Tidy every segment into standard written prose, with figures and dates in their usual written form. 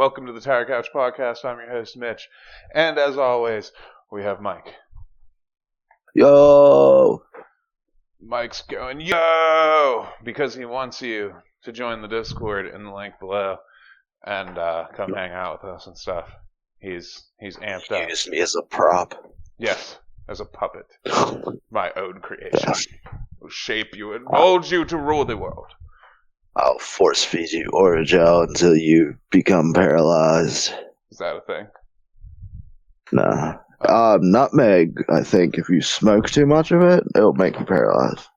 Welcome to the Tower Couch Podcast. I'm your host, Mitch. And as always, we have Mike. Yo! Mike's going, yo! Because he wants you to join the Discord in the link below and come hang out with us and stuff. He's amped up. Use me as a prop. Yes, as a puppet. My own creation. Will shape you and mold you to rule the world. I'll force feed you Orajel until you become paralyzed. Is that a thing? Nah. Nutmeg, I think if you smoke too much of it, it'll make you paralyzed.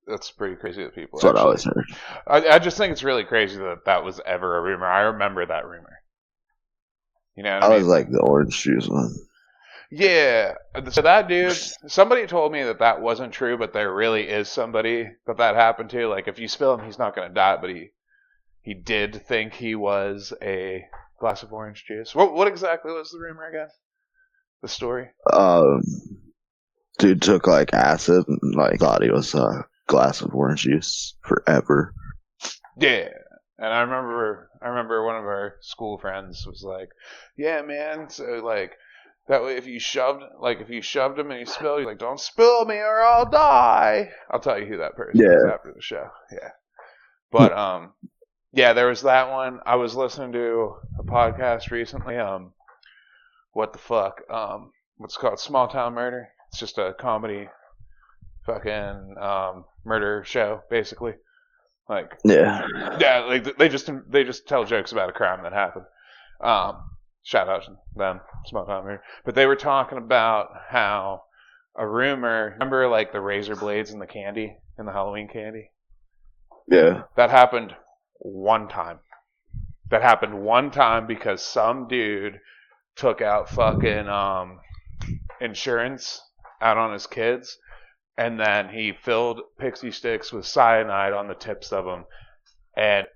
That's pretty crazy that people That's what I always heard. I just think it's really crazy that was ever a rumor. I remember that rumor. You know what I mean? was like the orange juice one. Yeah. So that dude, somebody told me that wasn't true, but there really is somebody that happened to. Like, if you spill him, he's not going to die, but he did think he was a glass of orange juice. What exactly was the rumor again? The story? Dude took like acid and like thought he was a glass of orange juice forever. Yeah. And I remember one of our school friends was like, yeah, man, so like, that way if you shoved him and you spilled, you're like, don't spill me or I'll die. I'll tell you who that person is after the show. Yeah. But, yeah, there was that one. I was listening to a podcast recently. What the fuck? What's it called? Small Town Murder. It's just a comedy fucking, murder show, basically. Like, like they just tell jokes about a crime that happened. Shout out to them, Small Town Murder. But they were talking about how a rumor, remember like the razor blades in the candy, in the Halloween candy? Yeah. That happened one time. That happened one time because some dude took out fucking insurance out on his kids, and then he filled pixie sticks with cyanide on the tips of them, and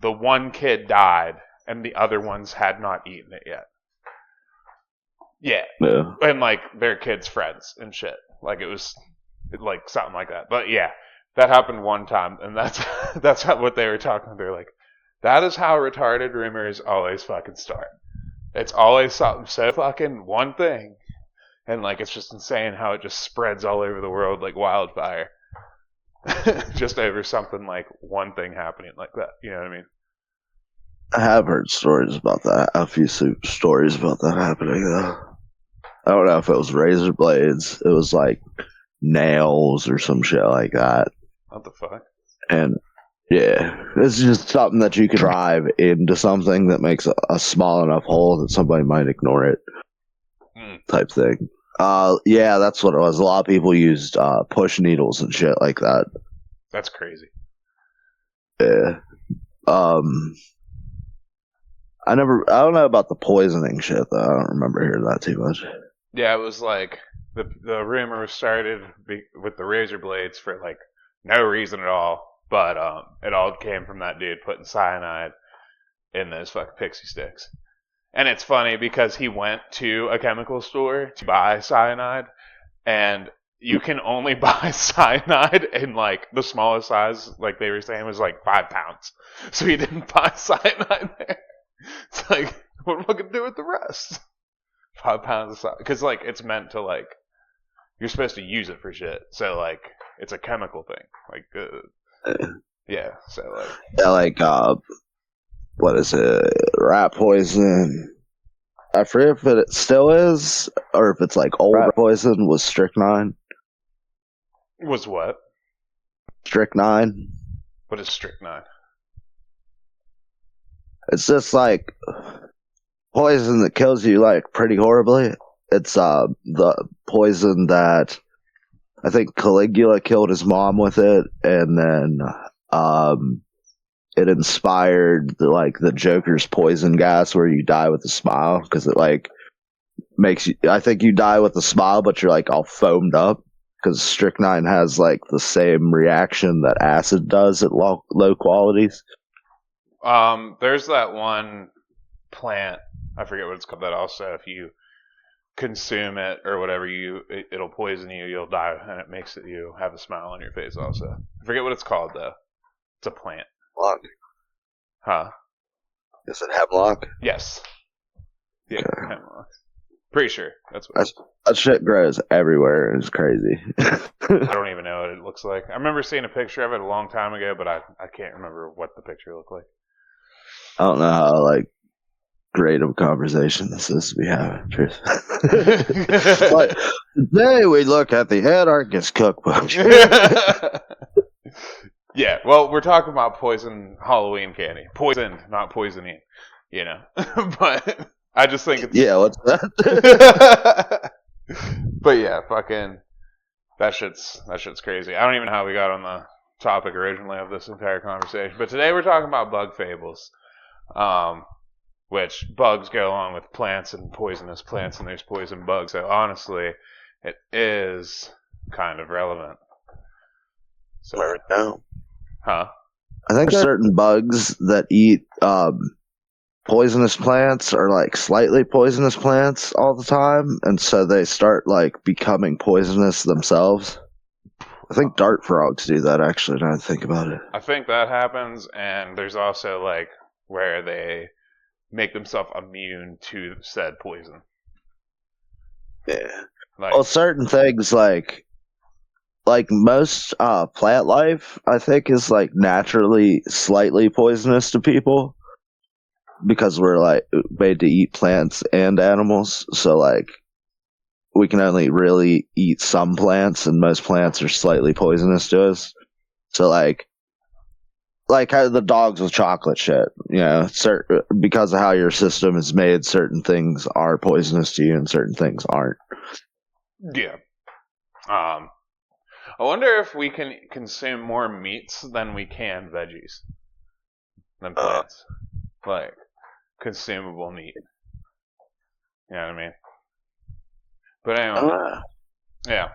the one kid died, and the other ones had not eaten it yet. Yeah. And like their kids' friends and shit. Like it was like something like that. But yeah, that happened one time, and that's what they were talking about. They're like, that is how retarded rumors always fucking start. It's always something so fucking one thing, and like it's just insane how it just spreads all over the world like wildfire. Just over something like one thing happening like that. You know what I mean? I have heard stories about that. A few stories about that happening, though. I don't know if it was razor blades. It was like nails or some shit like that. What the fuck? And yeah, it's just something that you can drive into something that makes a small enough hole that somebody might ignore it. Type thing. Yeah, that's what it was. A lot of people used push needles and shit like that. That's crazy. Yeah. I don't know about the poisoning shit, though. I don't remember hearing that too much. Yeah, it was like, the rumor started with the razor blades for like no reason at all, but it all came from that dude putting cyanide in those fucking pixie sticks. And it's funny because he went to a chemical store to buy cyanide, and you can only buy cyanide in like the smallest size, like they were saying, was like 5 pounds. So he didn't buy cyanide there. It's like, what am I gonna do with the rest? 5 pounds of cyanide. Because like it's meant to like, you're supposed to use it for shit. So like, it's a chemical thing. Like, yeah. So like, yeah, like what is it? Rat poison. I forget if it still is, or if it's like old rat poison was strychnine. Was what? Strychnine. What is strychnine? It's just like poison that kills you like pretty horribly. It's the poison that I think Caligula killed his mom with it, and then it inspired the Joker's poison gas where you die with a smile, because it like makes you, I think you die with a smile, but you're like all foamed up, because strychnine has like the same reaction that acid does at low qualities. There's that one plant, I forget what it's called, that also if you consume it or whatever, it'll poison you, you'll die, and it makes you have a smile on your face also. I forget what it's called though. It's a plant. What? Huh? Is it hemlock? Yes. Yeah, Okay. hemlock. Pretty sure that's what. That shit grows everywhere. It's crazy. I don't even know what it looks like. I remember seeing a picture of it a long time ago, but I can't remember what the picture looked like. I don't know how like great of a conversation this is to be having. Truth. But today we look at the anarchist cookbook. Yeah, well, we're talking about poison Halloween candy. Poisoned, not poisoning. You know, but I just think it's Yeah, what's that? but yeah, fucking that shit's crazy. I don't even know how we got on the topic originally of this entire conversation. But today we're talking about bug fables. Which bugs go along with plants and poisonous plants, and there's poison bugs. So honestly, it is kind of relevant. So, Never know. huh? I think certain bugs that eat poisonous plants are like slightly poisonous plants all the time, and so they start like becoming poisonous themselves. I think dart frogs do that actually, now I think about it. I think that happens, and there's also like where they make themselves immune to said poison. Yeah. Like, Well, certain things like most plant life, I think is like naturally slightly poisonous to people because we're like made to eat plants and animals. So like we can only really eat some plants, and most plants are slightly poisonous to us. So like how the dogs with chocolate shit, you know, because of how your system is made, certain things are poisonous to you and certain things aren't. yeah. I wonder if we can consume more meats than we can veggies than plants. Like consumable meat. You know what I mean? But anyway, yeah.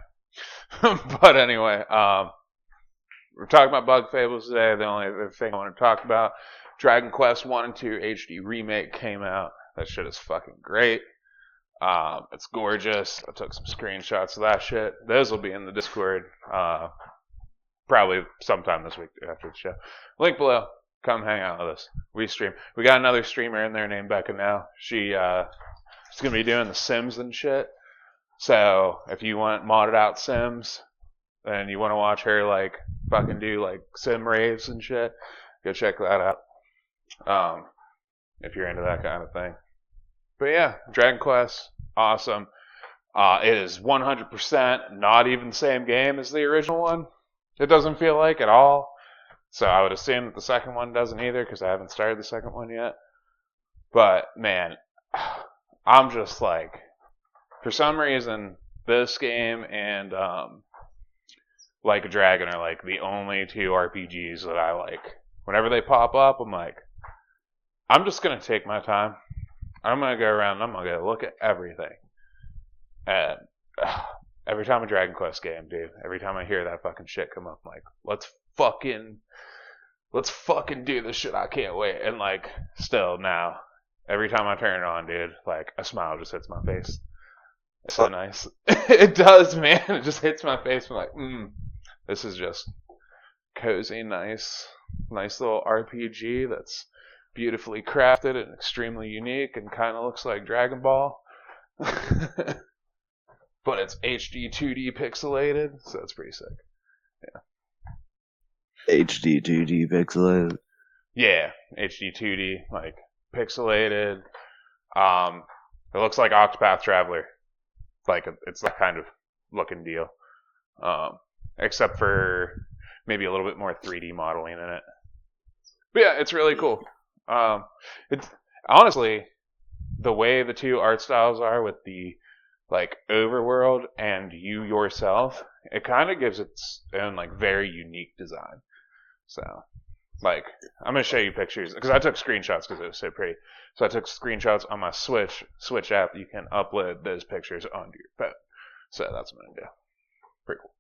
But anyway, we're talking about bug fables today. The only other thing I want to talk about, Dragon Quest 1 and 2 HD remake came out. That shit is fucking great. It's gorgeous. I took some screenshots of that shit. Those will be in the Discord probably sometime this week after the show. Link below. Come hang out with us. We stream. We got another streamer in there named Becca now. She's gonna be doing the Sims and shit. So if you want modded out Sims and you want to watch her like fucking do like sim raves and shit, go check that out. If you're into that kind of thing. But yeah, Dragon Quest, awesome. It is 100% not even the same game as the original one. It doesn't feel like at all. So I would assume that the second one doesn't either because I haven't started the second one yet. But man, I'm just like, for some reason, this game and Like a Dragon are like the only two RPGs that I like. Whenever they pop up, I'm like, I'm just gonna take my time. I'm gonna go around and I'm gonna look at everything. And every time a Dragon Quest game, dude, every time I hear that fucking shit come up, I'm like, let's fucking do this shit. I can't wait. And like, still now, every time I turn it on, dude, like a smile just hits my face. It's so nice. It does, man. It just hits my face. I'm like, this is just cozy, nice little RPG that's beautifully crafted and extremely unique and kind of looks like Dragon Ball. But it's HD 2D pixelated, so it's pretty sick. Yeah. HD 2D pixelated. Yeah, HD 2D, like pixelated. It looks like Octopath Traveler. Like it's that kind of looking deal. Except for maybe a little bit more 3D modeling in it. But yeah, it's really cool. It's honestly the way the two art styles are with the like overworld and you yourself, it kind of gives its own like very unique design. So, like, I'm gonna show you pictures because I took screenshots because it was so pretty. So I took screenshots on my Switch app. You can upload those pictures onto your phone. So that's what I'm gonna do. Pretty cool.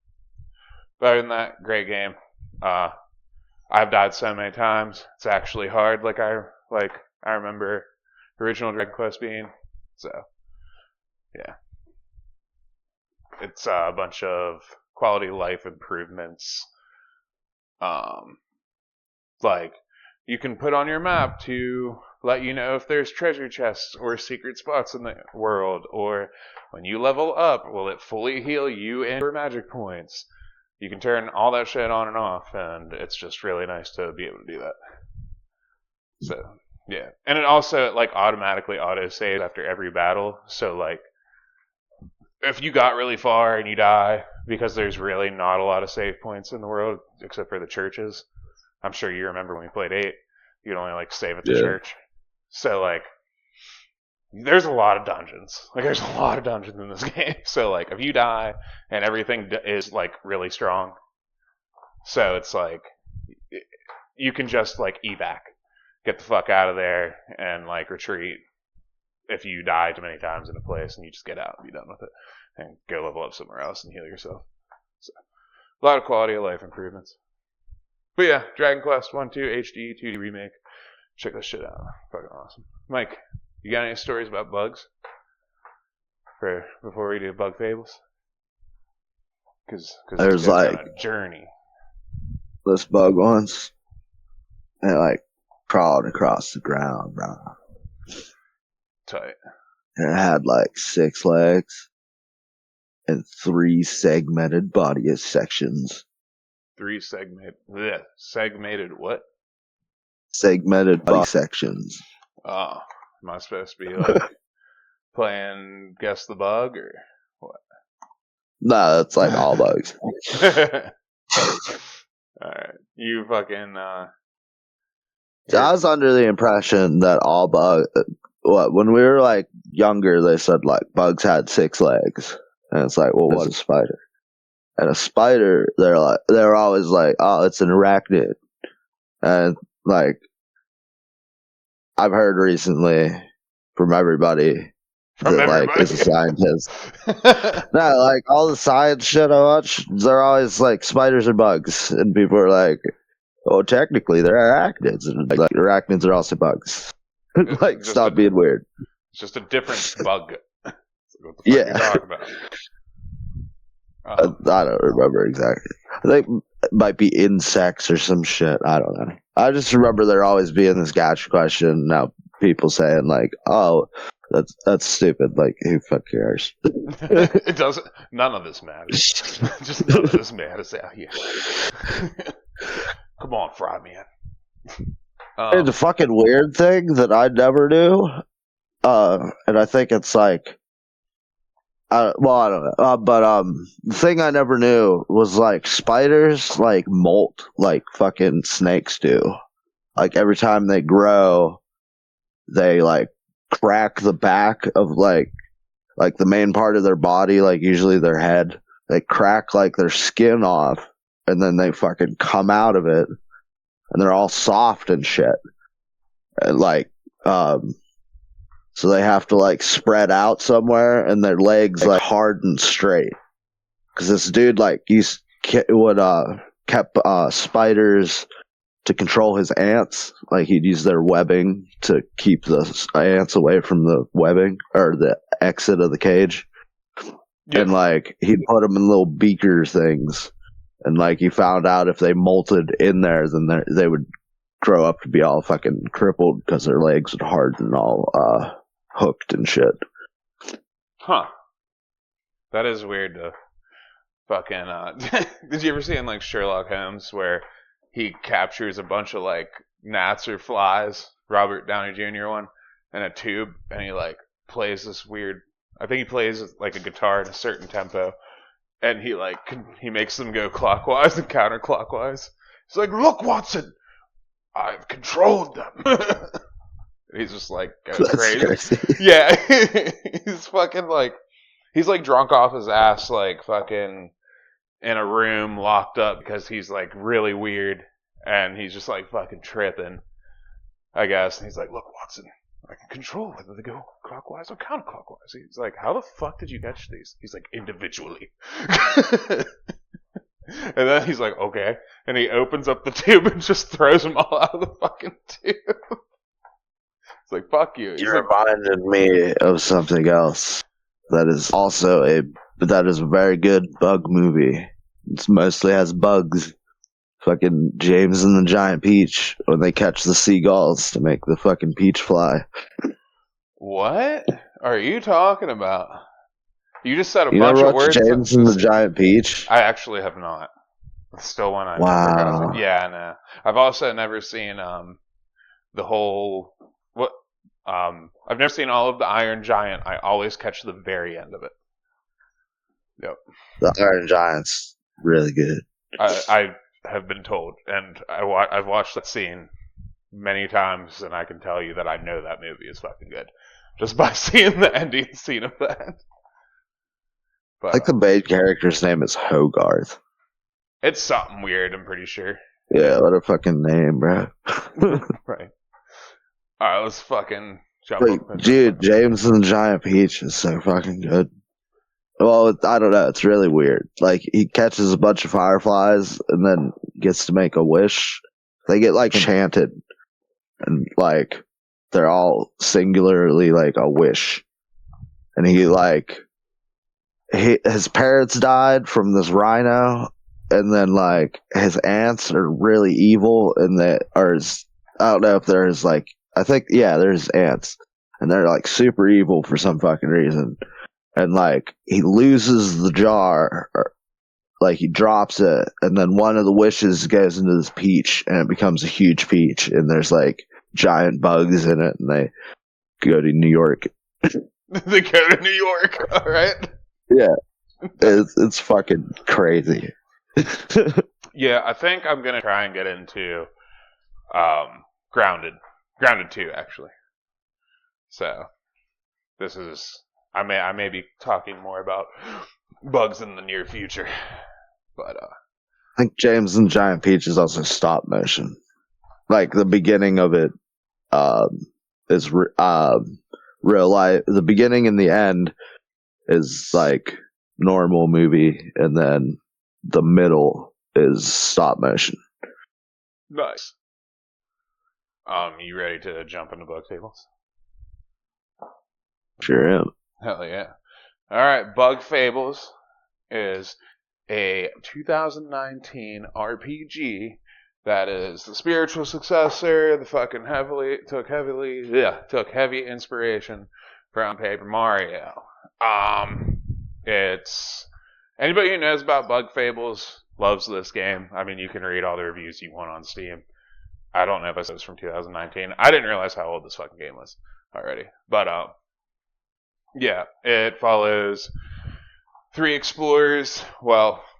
But other than that, great game. I've died so many times. It's actually hard. Like I remember original Dragon Quest being. So yeah, it's a bunch of quality of life improvements. Like you can put on your map to let you know if there's treasure chests or secret spots in the world, or when you level up, will it fully heal you and your magic points? You can turn all that shit on and off, and it's just really nice to be able to do that. So, yeah. And it also, like, automatically auto-saves after every battle, so, like, if you got really far and you die, because there's really not a lot of save points in the world, except for the churches. I'm sure you remember when we played 8, you could only, like, save at the church. So, like, there's a lot of dungeons. Like, there's a lot of dungeons in this game. So, like, if you die and everything is, like, really strong, so it's like, you can just, like, evac. Get the fuck out of there and, like, retreat if you die too many times in a place, and you just get out and be done with it and go level up somewhere else and heal yourself. So, a lot of quality of life improvements. But yeah, Dragon Quest 1, 2, HD, 2D remake. Check this shit out. Fucking awesome. Mike, you got any stories about bugs? Before we do Bug Fables? Because there's like on a journey. This bug once, and it like crawled across the ground, bro. Tight. And it had like 6 legs and 3 segmented body sections. 3 segmented what? Segmented body sections. Oh, am I supposed to be like playing Guess the Bug or what? No, that's like all bugs. Alright. You fucking I was under the impression that all bugs, when we were like younger, they said like bugs had 6 legs. And it's like, well, what's a spider? And a spider, they're always like, oh, it's an arachnid. And like, I've heard recently from everybody like is a scientist. No, like all the science shit I watch, they're always like spiders or bugs, and people are like, "Oh, technically they're arachnids, and like arachnids are also bugs." Like, stop being weird. It's just a different bug. What the fuck are you talking about? I don't remember exactly. I think it might be insects or some shit. I don't know. I just remember there always being this gotcha question. Now people saying like, "Oh, that's stupid." Like, who fuck cares? It doesn't. None of this matters. Just none of this matters out here. Come on, Fry Man. It's a fucking weird thing that I never knew, and I think it's like, I don't know, but the thing I never knew was like spiders like molt like fucking snakes do. Like every time they grow, they like crack the back of like the main part of their body, like usually their head. They crack like their skin off, and then they fucking come out of it, and they're all soft and shit. And like, so they have to like spread out somewhere, and their legs like hard and straight. Because this dude like kept spiders to control his ants. Like he'd use their webbing to keep the ants away from the webbing or the exit of the cage. Yeah. And like he'd put them in little beaker things, and like he found out if they molted in there, then they would grow up to be all fucking crippled because their legs would harden all hooked and shit. Huh. That is weird to fucking did you ever see in like Sherlock Holmes where he captures a bunch of like gnats or flies, Robert Downey Jr. one, in a tube, and he like plays this weird, I think he plays like a guitar in a certain tempo, and he makes them go clockwise and counterclockwise. He's like, "Look, Watson, I've controlled them." He's just like crazy. Yeah. He's fucking like, he's like drunk off his ass, like fucking in a room locked up because he's like really weird, and he's just like fucking tripping, I guess. And he's like, "Look, Watson, I can control whether they go clockwise or counterclockwise." He's like, "How the fuck did you catch these?" He's like, "Individually." And then he's like, "Okay," and he opens up the tube and just throws them all out of the fucking tube. It's like, fuck you. You reminded me of something else that is also a very good bug movie. It mostly has bugs. Fucking James and the Giant Peach when they catch the seagulls to make the fucking peach fly. What are you talking about? You just said a You bunch never of watched words. James and the Giant Peach? I actually have not. It's still one I've never Wow. got. Yeah, no. I've also never seen the whole what I've never seen all of the Iron Giant. I always catch the very end of it. Yep. The Iron Giant's really good. I have been told, and I've watched that scene many times, and I can tell you that I know that movie is fucking good just by seeing the ending scene of that. But I think the main character's name is Hogarth. it's something weird, I'm pretty sure. Yeah, what a fucking name, bro. Right. Alright, let's fucking jump Like, up. dude, James and the Giant Peach is so fucking good. Well, I don't know. It's really weird. Like, he catches a bunch of fireflies and then gets to make a wish. They get, like, chanted. And, like, they're all singularly, like, a wish. And he, like, his parents died from this rhino. And then, like, his aunts are really evil. And I don't know if there's, like, there's aunts. And they're, like, super evil for some fucking reason. And, like, he loses the jar, like, he drops it, and then one of the wishes goes into this peach, and it becomes a huge peach, and there's, like, giant bugs in it, and they go to New York. They go to New York, alright? Yeah. It's fucking crazy. Yeah, I think I'm gonna try and get into, Grounded. Grounded 2, actually. So, this is... I may be talking more about bugs in the near future, but I think James and Giant Peach is also stop motion. Like the beginning of it is real life. The beginning and the end is like normal movie, and then the middle is stop motion. Nice. You ready to jump into Bug Fables? Sure am. Hell yeah. Alright, Bug Fables is a 2019 RPG that is the spiritual successor, the fucking took heavy inspiration from Paper Mario. It's anybody who knows about Bug Fables loves this game. I mean, you can read all the reviews you want on Steam. I don't know if I said it's from 2019. I didn't realize how old this fucking game was already. But yeah, it follows 2 explorers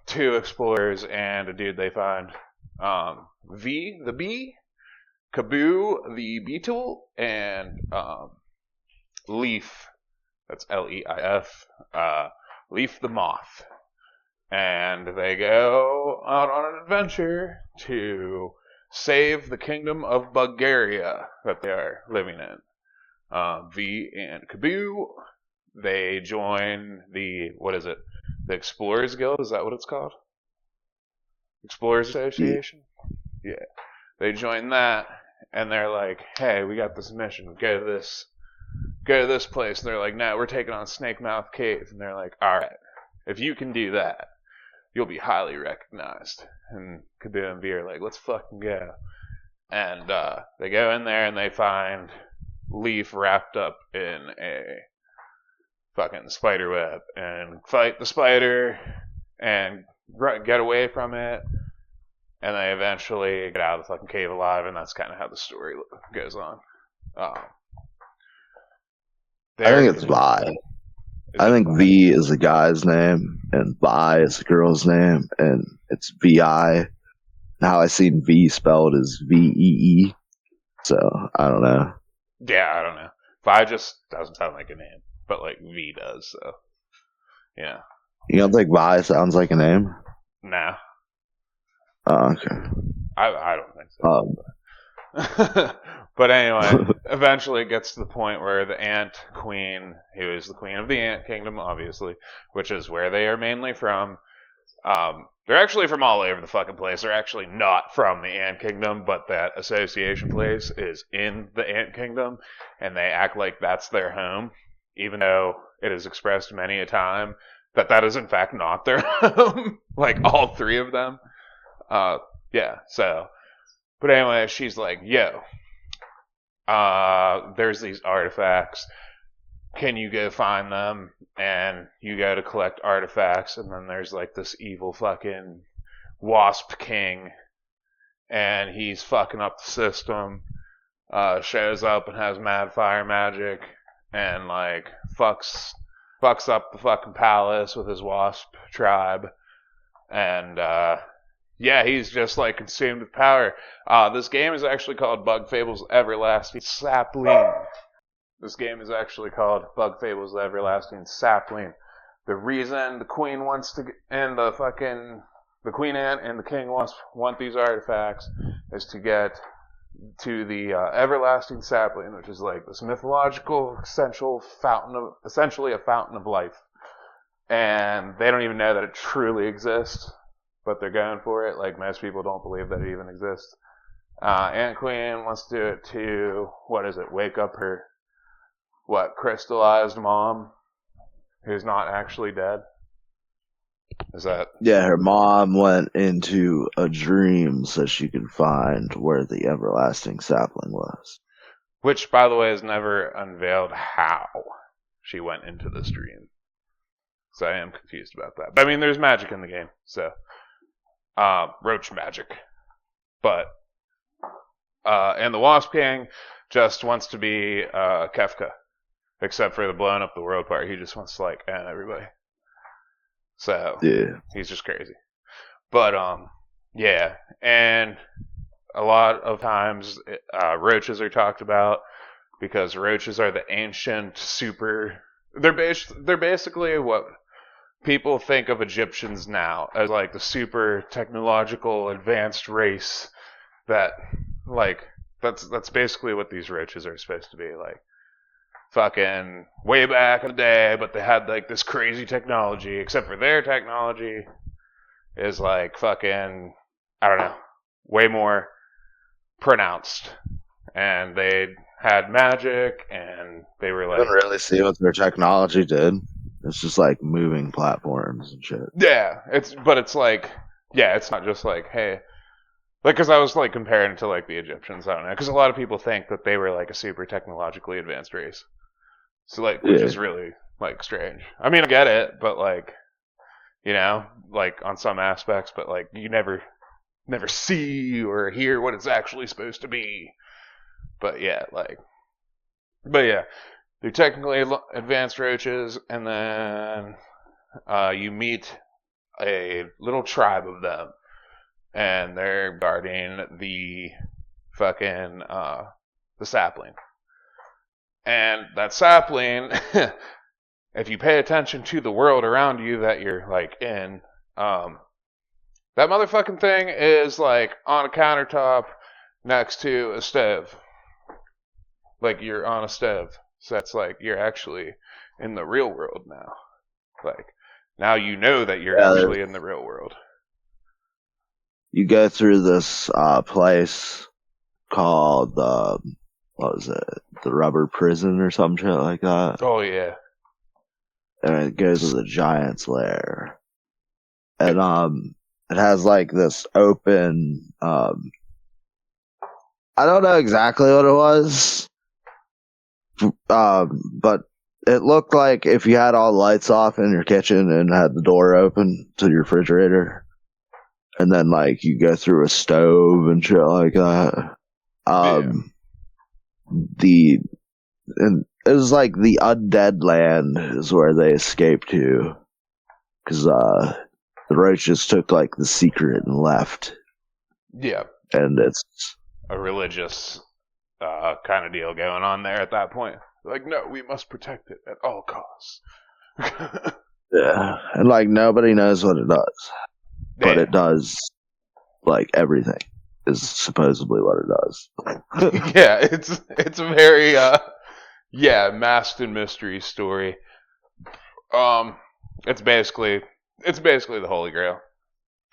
and a dude they find. V the bee, Kaboo the beetle, and Leaf, that's Leif, Leaf the moth. And they go out on an adventure to save the kingdom of Bulgaria that they are living in. V and Kaboo, they join the Explorers Guild, is that what it's called? Explorers Association? Yeah. They join that, and they're like, hey, we got this mission, go to this place. And they're like, no, we're taking on Snake Mouth Cave. And they're like, alright, if you can do that, you'll be highly recognized. And Kaboo and V are like, let's fucking go. And they go in there and they find Leaf wrapped up in a fucking spider web and fight the spider and get away from it, and they eventually get out of the fucking cave alive, and that's kind of how the story goes on. I think it's Vi. I think V is a guy's name and Vi is a girl's name, and it's VI. How I seen V spelled is VEE, so I don't know. Yeah, I don't know. Vi just doesn't sound like a name, but like V does, so yeah. You don't think Vi sounds like a name? Nah. Oh, okay. I don't think so. But anyway, eventually it gets to the point where the Ant Queen, who is the queen of the Ant Kingdom, obviously, which is where they are mainly from, they're actually from all over the fucking place. They're actually not from the Ant Kingdom, but that association place is in the Ant Kingdom, and they act like that's their home, even though it is expressed many a time that is in fact not their home. Like all 3 of them. Yeah, so. But anyway, she's like, yo, there's these artifacts. Can you go find them? And you go to collect artifacts, and then there's like this evil fucking wasp king, and he's fucking up the system. Shows up and has mad fire magic, and like fucks up the fucking palace with his wasp tribe, and yeah, he's just like consumed with power. This game is actually called Bug Fables Everlasting Sapling. This game is actually called Bug Fables Everlasting Sapling. The reason the queen wants to, and the queen ant and the king want these artifacts is to get to the everlasting sapling, which is like this mythological essentially a fountain of life. And they don't even know that it truly exists, but they're going for it. Like most people don't believe that it even exists. Ant Queen wants to do it to, wake up her, crystallized mom, who's not actually dead. Is that? Yeah, her mom went into a dream so she could find where the everlasting sapling was. Which, by the way, is never unveiled how she went into this dream. So I am confused about that. But I mean, there's magic in the game, so roach magic. But and the Wasp King just wants to be Kefka, except for the blowing up the world part. He just wants to like end everybody. So yeah, he's just crazy. But yeah, and a lot of times roaches are talked about because roaches are the ancient super. They're basically what people think of Egyptians now as like the super technological advanced race that like that's basically what these roaches are supposed to be like. Fucking way back in the day, but they had like this crazy technology, except for their technology is like fucking, I don't know, way more pronounced. And they had magic, and they were I like, didn't really see what their technology did. It's just like moving platforms and shit. yeah, it's like, yeah, it's not just like, hey, like, because I was like comparing it to like the Egyptians, I don't know, because a lot of people think that they were like a super technologically advanced race. So like, which is really like strange. I mean, I get it, but like, you know, like on some aspects, but like you never see or hear what it's actually supposed to be. But yeah, they're technically advanced roaches, and then you meet a little tribe of them, and they're guarding the fucking the sapling. And that sapling, if you pay attention to the world around you that you're like in, that motherfucking thing is like on a countertop next to a stove. Like you're on a stove. So that's like you're actually in the real world now. Like now you know that you're actually in the real world. You go through this place called what was it? The Rubber Prison or some shit like that. Oh yeah. And it goes to the Giant's Lair. And it has like this open I don't know exactly what it was. But it looked like if you had all the lights off in your kitchen and had the door open to your refrigerator, and then like you go through a stove and shit like that. And it was like the undead land is where they escaped to, because the roaches took like the secret and left. Yeah, and it's a religious kind of deal going on there at that point. Like, no, we must protect it at all costs. Yeah, and like nobody knows what it does, but it does. Like everything is supposedly what it does. Yeah, it's a very masked and mystery story. It's basically the Holy Grail.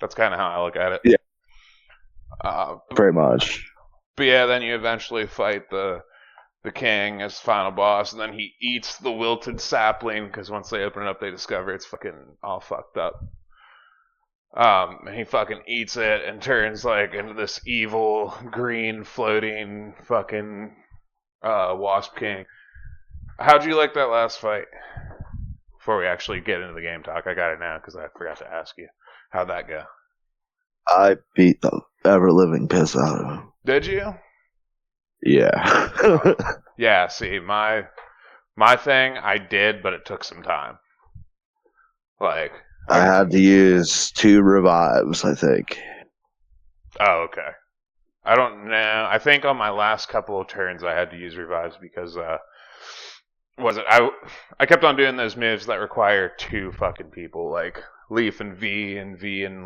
That's kind of how I look at it. Yeah. Pretty much. But yeah, then you eventually fight the king as final boss, and then he eats the wilted sapling because once they open it up, they discover it's fucking all fucked up. And he fucking eats it and turns like into this evil green floating fucking Wasp King. How'd you like that last fight? Before we actually get into the game talk, I got it now because I forgot to ask you. How'd that go? I beat the ever living piss out of him. Did you? Yeah. Yeah, see, my thing, I did, but it took some time. Like, I had to use 2 revives, I think. Oh, okay. I don't know. I think on my last couple of turns I had to use revives because I kept on doing those moves that require 2 fucking people, like Leaf and V and V and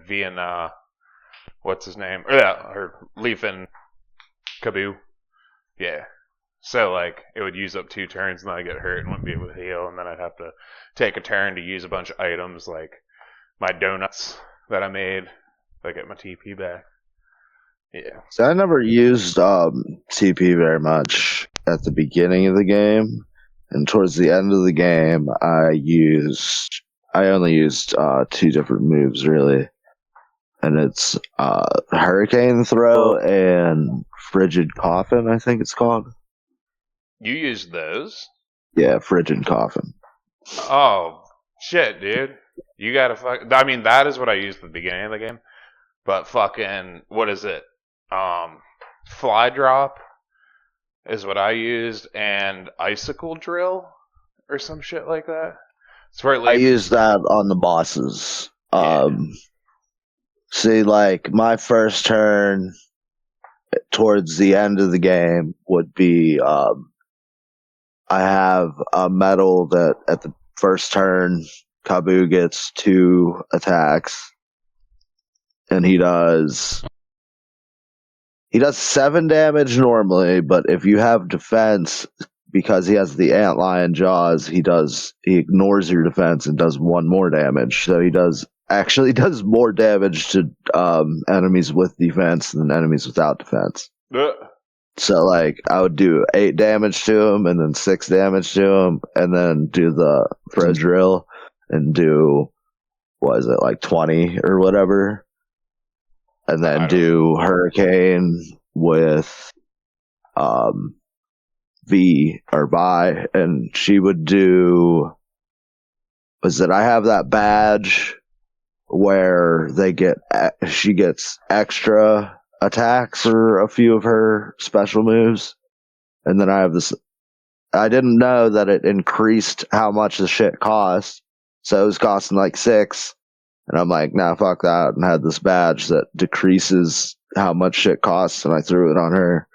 V and what's his name? Or Leaf and Kaboo. Yeah. So like it would use up 2 turns and then I'd get hurt and wouldn't be able to heal, and then I'd have to take a turn to use a bunch of items like my donuts that I made to get my TP back. Yeah. So I never used TP very much at the beginning of the game, and towards the end of the game, I only used 2 different moves really, and it's Hurricane Throw and Frigid Coffin, I think it's called. You used those? Yeah, Frigid Coffin. Oh shit, dude! You gotta fuck. I mean, that is what I used at the beginning of the game. But fucking, what is it? Fly drop is what I used, and icicle drill or some shit like that. It's where I used that on the bosses. Yeah. See, like my first turn towards the end of the game would be I have a medal that at the first turn Kaboo gets 2 attacks, and he does 7 damage normally, but if you have defense, because he has the antlion jaws, he ignores your defense and does 1 more damage. So he does more damage to enemies with defense than enemies without defense. So like I would do 8 damage to him and then 6 damage to him, and then do the throw drill and do, what is it, like 20 or whatever, and then do Hurricane with V or Vi, and she would do, was that I have that badge where she gets extra attacks for a few of her special moves, and then I have this, I didn't know that it increased how much the shit cost, so it was costing like 6, and I'm like, nah, fuck that, and had this badge that decreases how much shit costs, and I threw it on her,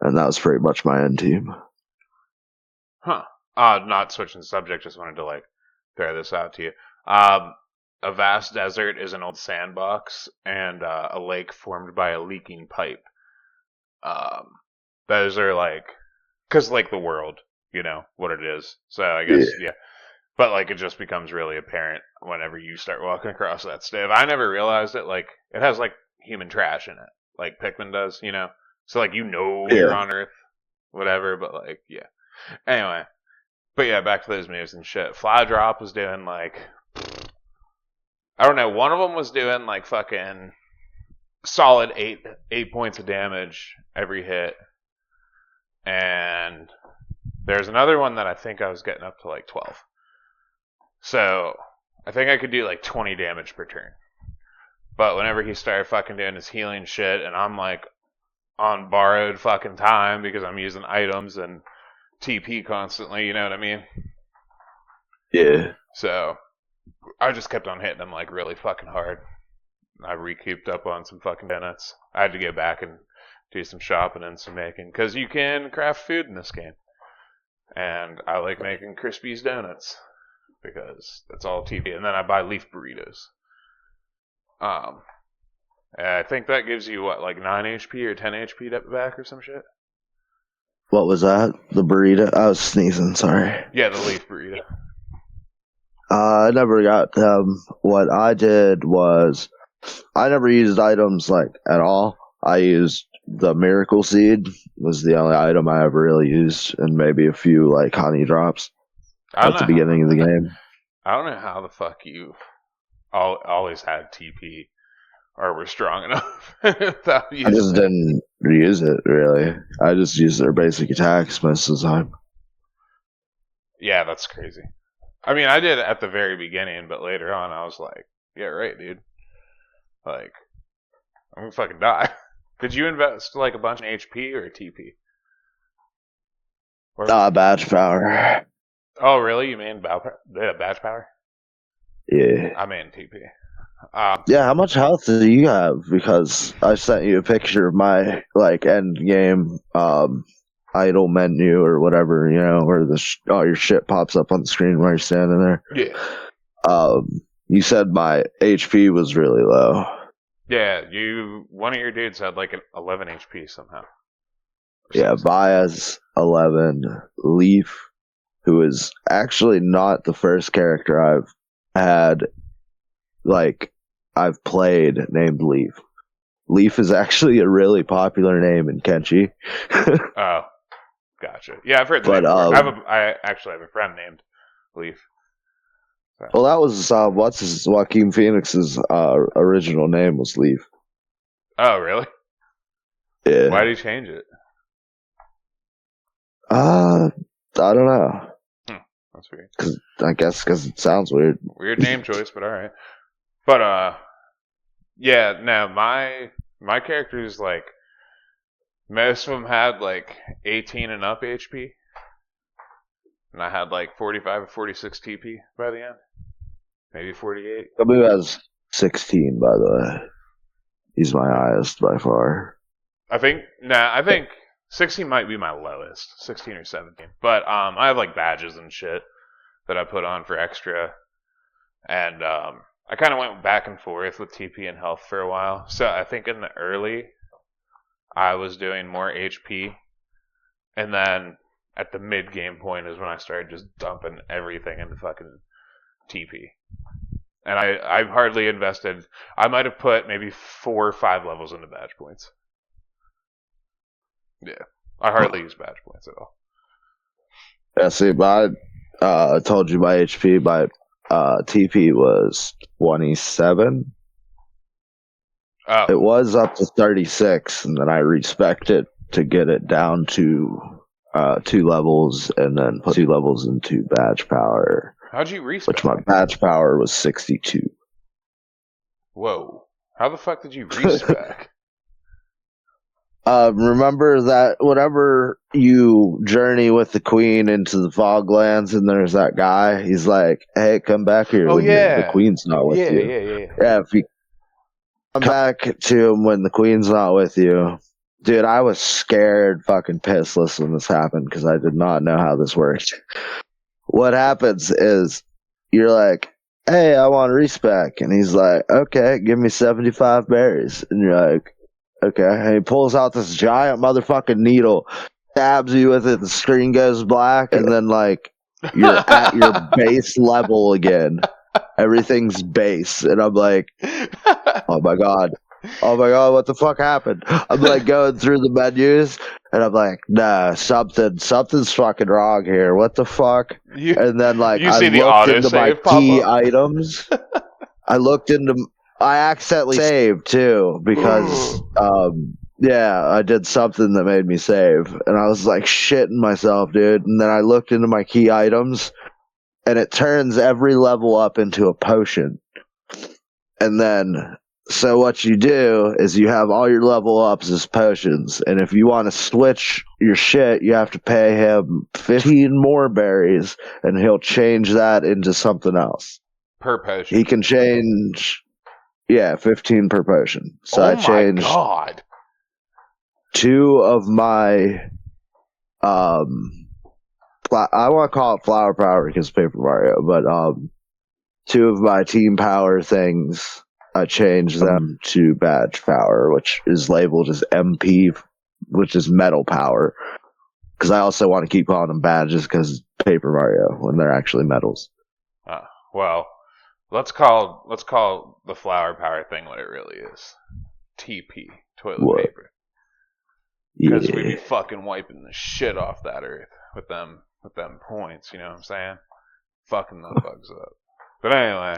and that was pretty much my end team. Huh. Not switching the subject, just wanted to like throw this out to you. A vast desert is an old sandbox and a lake formed by a leaking pipe. Those are like, cause like the world, you know what it is. So I guess yeah. But like it just becomes really apparent whenever you start walking across that stuff. I never realized it. Like it has like human trash in it, like Pikmin does, you know. So like you're on Earth, whatever. But like yeah. Anyway, but yeah, back to those moves and shit. Fly drop was doing like, I don't know. One of them was doing like fucking solid 8 points of damage every hit, and there's another one that I think I was getting up to like 12. So I think I could do like 20 damage per turn. But whenever he started fucking doing his healing shit, and I'm like on borrowed fucking time because I'm using items and TP constantly, you know what I mean? Yeah. So I just kept on hitting him like really fucking hard. I recouped up on some fucking donuts. I had to go back and do some shopping and some making, because you can craft food in this game. And I like making Crispy's donuts because that's all TP. And then I buy leaf burritos. I think that gives you what, like 9 HP or 10 HP back or some shit? What was that? The burrito? I was sneezing, sorry. Yeah, the leaf burrito. I never got them. What I did was, I never used items like at all. I used the miracle seed, was the only item I ever really used, and maybe a few like honey drops at the beginning of the game. I don't know how the fuck you always had TP or were strong enough without I just using it. didn't use it really. I just used their basic attacks most of the time. Yeah, that's crazy. I mean, I did it at the very beginning, but later on, I was like, yeah, right, dude. Like, I'm gonna fucking die. Did you invest like a bunch in HP or TP? Or Badge power. oh, really? You mean badge power? Yeah. I mean TP. Yeah, how much health do you have? Because I sent you a picture of my like end game idle menu or whatever, where all your shit pops up on the screen while you're standing there. Yeah. You said my HP was really low. Yeah, one of your dudes had like an 11 HP somehow. Yeah, Baez 11, Leaf, who is actually not the first character I've played named Leaf. Leaf is actually a really popular name in Kenshi. Oh, gotcha. Yeah, I've heard the But name before. I actually have a friend named Leaf. So. Well, that was Joaquin Phoenix's original name was Leaf. Oh, really? Yeah. Why did he change it? I don't know. That's weird. Because it sounds weird. Weird name choice, but all right. But yeah. Now my characters, like, most of them had like 18 and up HP, and I had like 45 or 46 TP by the end, maybe 48. Kabu has 16, by the way. He's my highest by far. I think 16 might be my lowest, 16 or 17. But I have like badges and shit that I put on for extra, and I kind of went back and forth with TP and health for a while. So I think in the early, I was doing more HP, and then at the mid game point is when I started just dumping everything into fucking TP. And I've hardly invested. I might have put maybe 4 or 5 levels into badge points. Yeah, I hardly use badge points at all. Yeah, see, I told you my HP, my TP was 27. Oh. It was up to 36, and then I respec'd it to get it down to 2 levels, and then put 2 levels into badge power. How'd you respec? Which my badge power was 62. Whoa. How the fuck did you respec? Remember that whenever you journey with the queen into the foglands and there's that guy, he's like, hey, come back here when the queen's not with you. Yeah, if you come back to him when the queen's not with you. Dude, I was scared fucking pissless when this happened because I did not know how this worked. What happens is you're like, hey, I want respec. And he's like, okay, give me 75 berries. And you're like, okay. And he pulls out this giant motherfucking needle, stabs you with it, the screen goes black, and then, like, you're at your base level again. Everything's base. And I'm like, oh my god, what the fuck happened? I'm like going through the menus, and I'm like, nah, something's fucking wrong here. What the fuck? And then, like, I looked into my key items. I accidentally saved too because yeah, I did something that made me save, and I was like shitting myself, dude. And then I looked into my key items, and it turns every level up into a potion. And then, so what you do is you have all your level ups as potions, and if you want to switch your shit, you have to pay him 15 more berries, and he'll change that into something else. Per potion. He can change, 15 per potion. So I changed 2 of my, I want to call it flower power because Paper Mario, but 2 of my team power things, I changed them to badge power, which is labeled as MP, which is metal power. Because I also want to keep calling them badges because Paper Mario when they're actually metals. Well, let's call the flower power thing what it really is. TP, toilet paper. Because we'd be fucking wiping the shit off that earth with them points, you know what I'm saying? Fucking those bugs up. But anyway,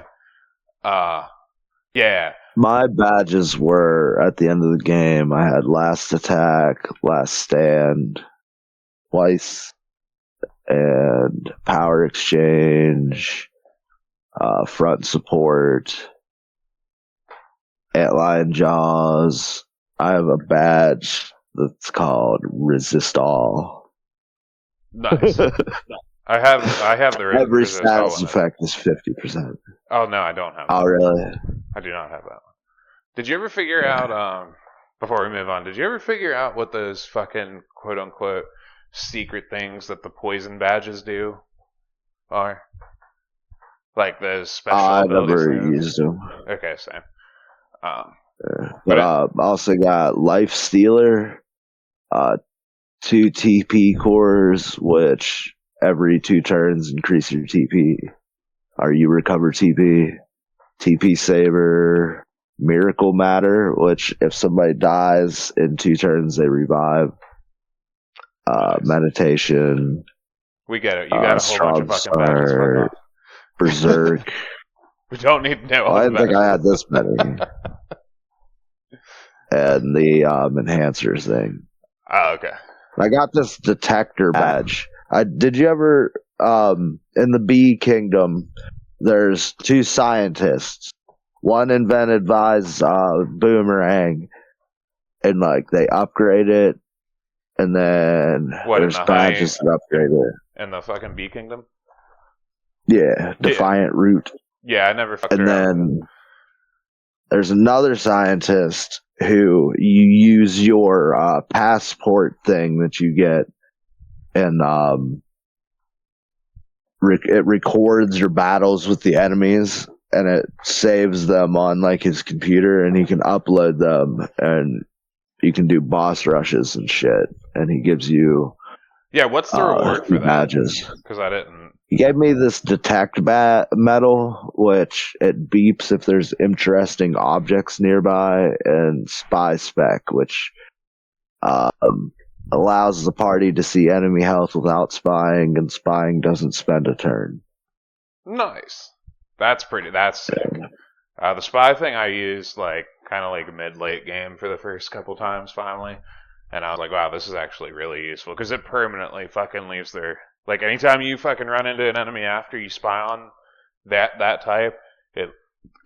Yeah. My badges were at the end of the game. I had last attack, last stand, twice, and power exchange, front support, antlion jaws. I have a badge that's called resist all. Nice. I have the Every resist all status one. effect is 50%. Oh no, I don't have that. Oh really? I do not have that one. Did you ever figure out before we move on, did you ever figure out what those fucking quote unquote secret things that the poison badges do are? Like those special I abilities? never used them. Okay, same. But I also got Life Stealer, 2 TP cores, which every 2 turns increase your TP. Or you recover TP. TP Saber, Miracle Matter, which if somebody dies in 2 turns, they revive. Nice. Meditation. We get it. You got a whole bunch of fucking badges. Fuck off. Berserk. We don't need to know all I the didn't think I had this many. And the enhancers thing. Oh, okay. I got this detector badge. Did you ever in the Bee Kingdom? There's 2 scientists. One invented Vi's boomerang, and like they upgrade it, and then there's badges that upgrade it. In the fucking Bee Kingdom. Yeah, Defiant Root. Yeah, I never fucked And around. then there's another scientist who you use your passport thing that you get, and it records your battles with the enemies, and it saves them on like his computer, and he can upload them, and you can do boss rushes and shit. And he gives you what's the reward for that? Badges. Because I didn't. He gave me this detect medal, which it beeps if there's interesting objects nearby, and spy spec, which allows the party to see enemy health without spying, and spying doesn't spend a turn. Nice. That's sick. The spy thing I used like kind of like mid-late game for the first couple times finally, and I was like, wow, this is actually really useful because it permanently fucking leaves their, like, anytime you fucking run into an enemy after you spy on that type,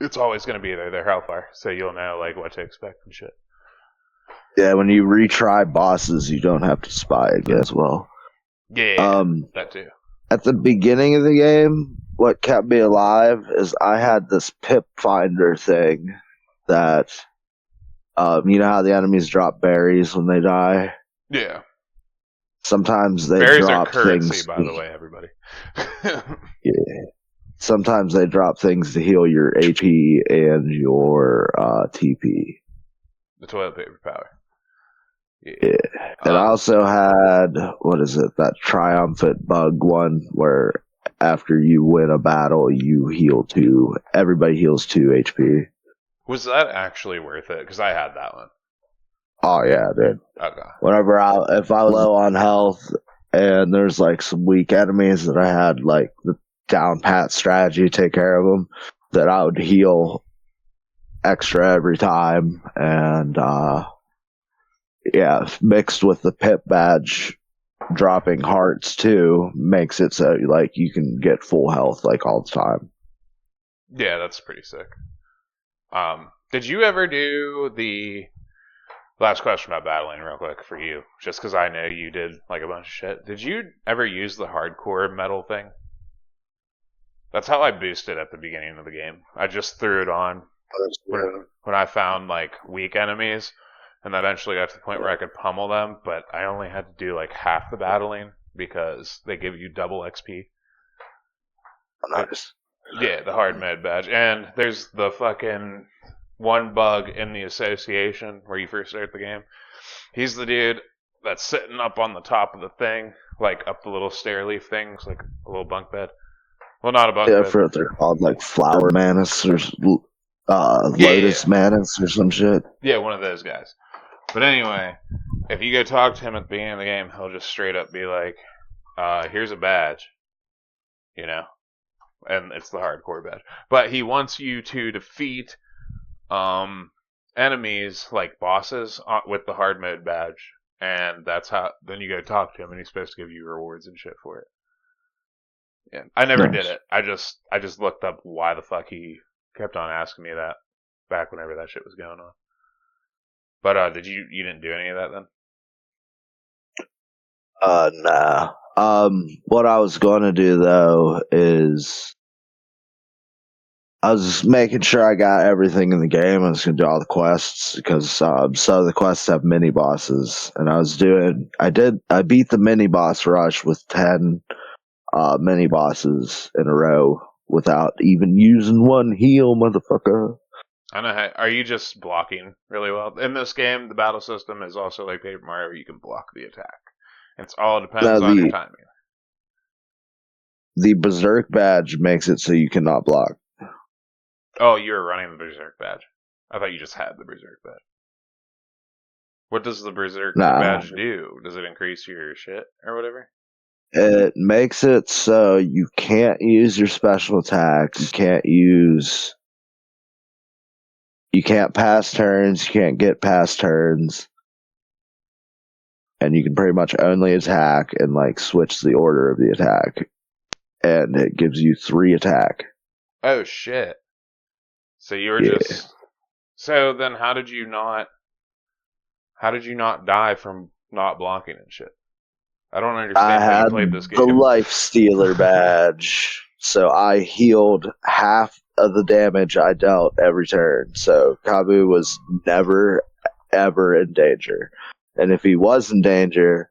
it's always going to be their health bar, so you'll know like what to expect and shit. Yeah, when you retry bosses, you don't have to spy again as well. Yeah, that too. At the beginning of the game, what kept me alive is I had this pip finder thing that, you know how the enemies drop berries when they die? Yeah. Sometimes they berries drop are currency, things. By the way, everybody. Yeah. Sometimes they drop things to heal your HP and your TP. The toilet paper power. Yeah. And I also had, what is it, that triumphant bug one where after you win a battle, you heal 2. Everybody heals 2 HP. Was that actually worth it? Because I had that one. Oh, yeah, dude. Okay. If I was low on health and there's like some weak enemies that I had like the down pat strategy to take care of them, that I would heal extra every time. And, mixed with the pip badge dropping hearts too makes it so like you can get full health like all the time. Yeah, that's pretty sick. Did you ever do the last question about battling real quick for you, just because I know you did like a bunch of shit? Did you ever use the hardcore metal thing? That's how I boosted at the beginning of the game. I just threw it on when I found like weak enemies, and then eventually got to the point where I could pummel them, but I only had to do like half the battling because they give you double XP. Nice. Yeah, the hard mode badge. And there's the fucking one bug in the association where you first start the game. He's the dude that's sitting up on the top of the thing, like up the little stair leaf things, like a little bunk bed. Well, not a bunk bed. Yeah, for they're called like flower manus or lotus manus or some shit. Yeah, one of those guys. But anyway, if you go talk to him at the beginning of the game, he'll just straight up be like, here's a badge. You know? and it's the hardcore badge. But he wants you to defeat enemies like bosses with the hard mode badge, and that's how. Then you go talk to him, and he's supposed to give you rewards and shit for it. Yeah, I never did it. I just looked up why the fuck he kept on asking me that back whenever that shit was going on. But did you didn't do any of that then? Nah. What I was gonna do though is I was just making sure I got everything in the game. I was gonna do all the quests because some of the quests have mini bosses, and I beat the mini boss rush with 10 mini bosses in a row without even using one heal, motherfucker. I know. Are you just blocking really well in this game? The battle system is also like Paper Mario, where you can block the attack. It's all depends on your timing. The Berserk badge makes it so you cannot block. Oh, you were running the Berserk badge. I thought you just had the Berserk badge. What does the Berserk badge do? Does it increase your shit or whatever? It makes it so you can't use your special attacks. You can't pass turns. You can't get past turns. And you can pretty much only attack and like switch the order of the attack. And it gives you 3 attack. Oh shit. So you were just so then how did you not die from not blocking and shit? I don't understand how you played this game. I had the Life Stealer badge, so I healed half of the damage I dealt every turn. So Kabu was never ever in danger. And if he was in danger,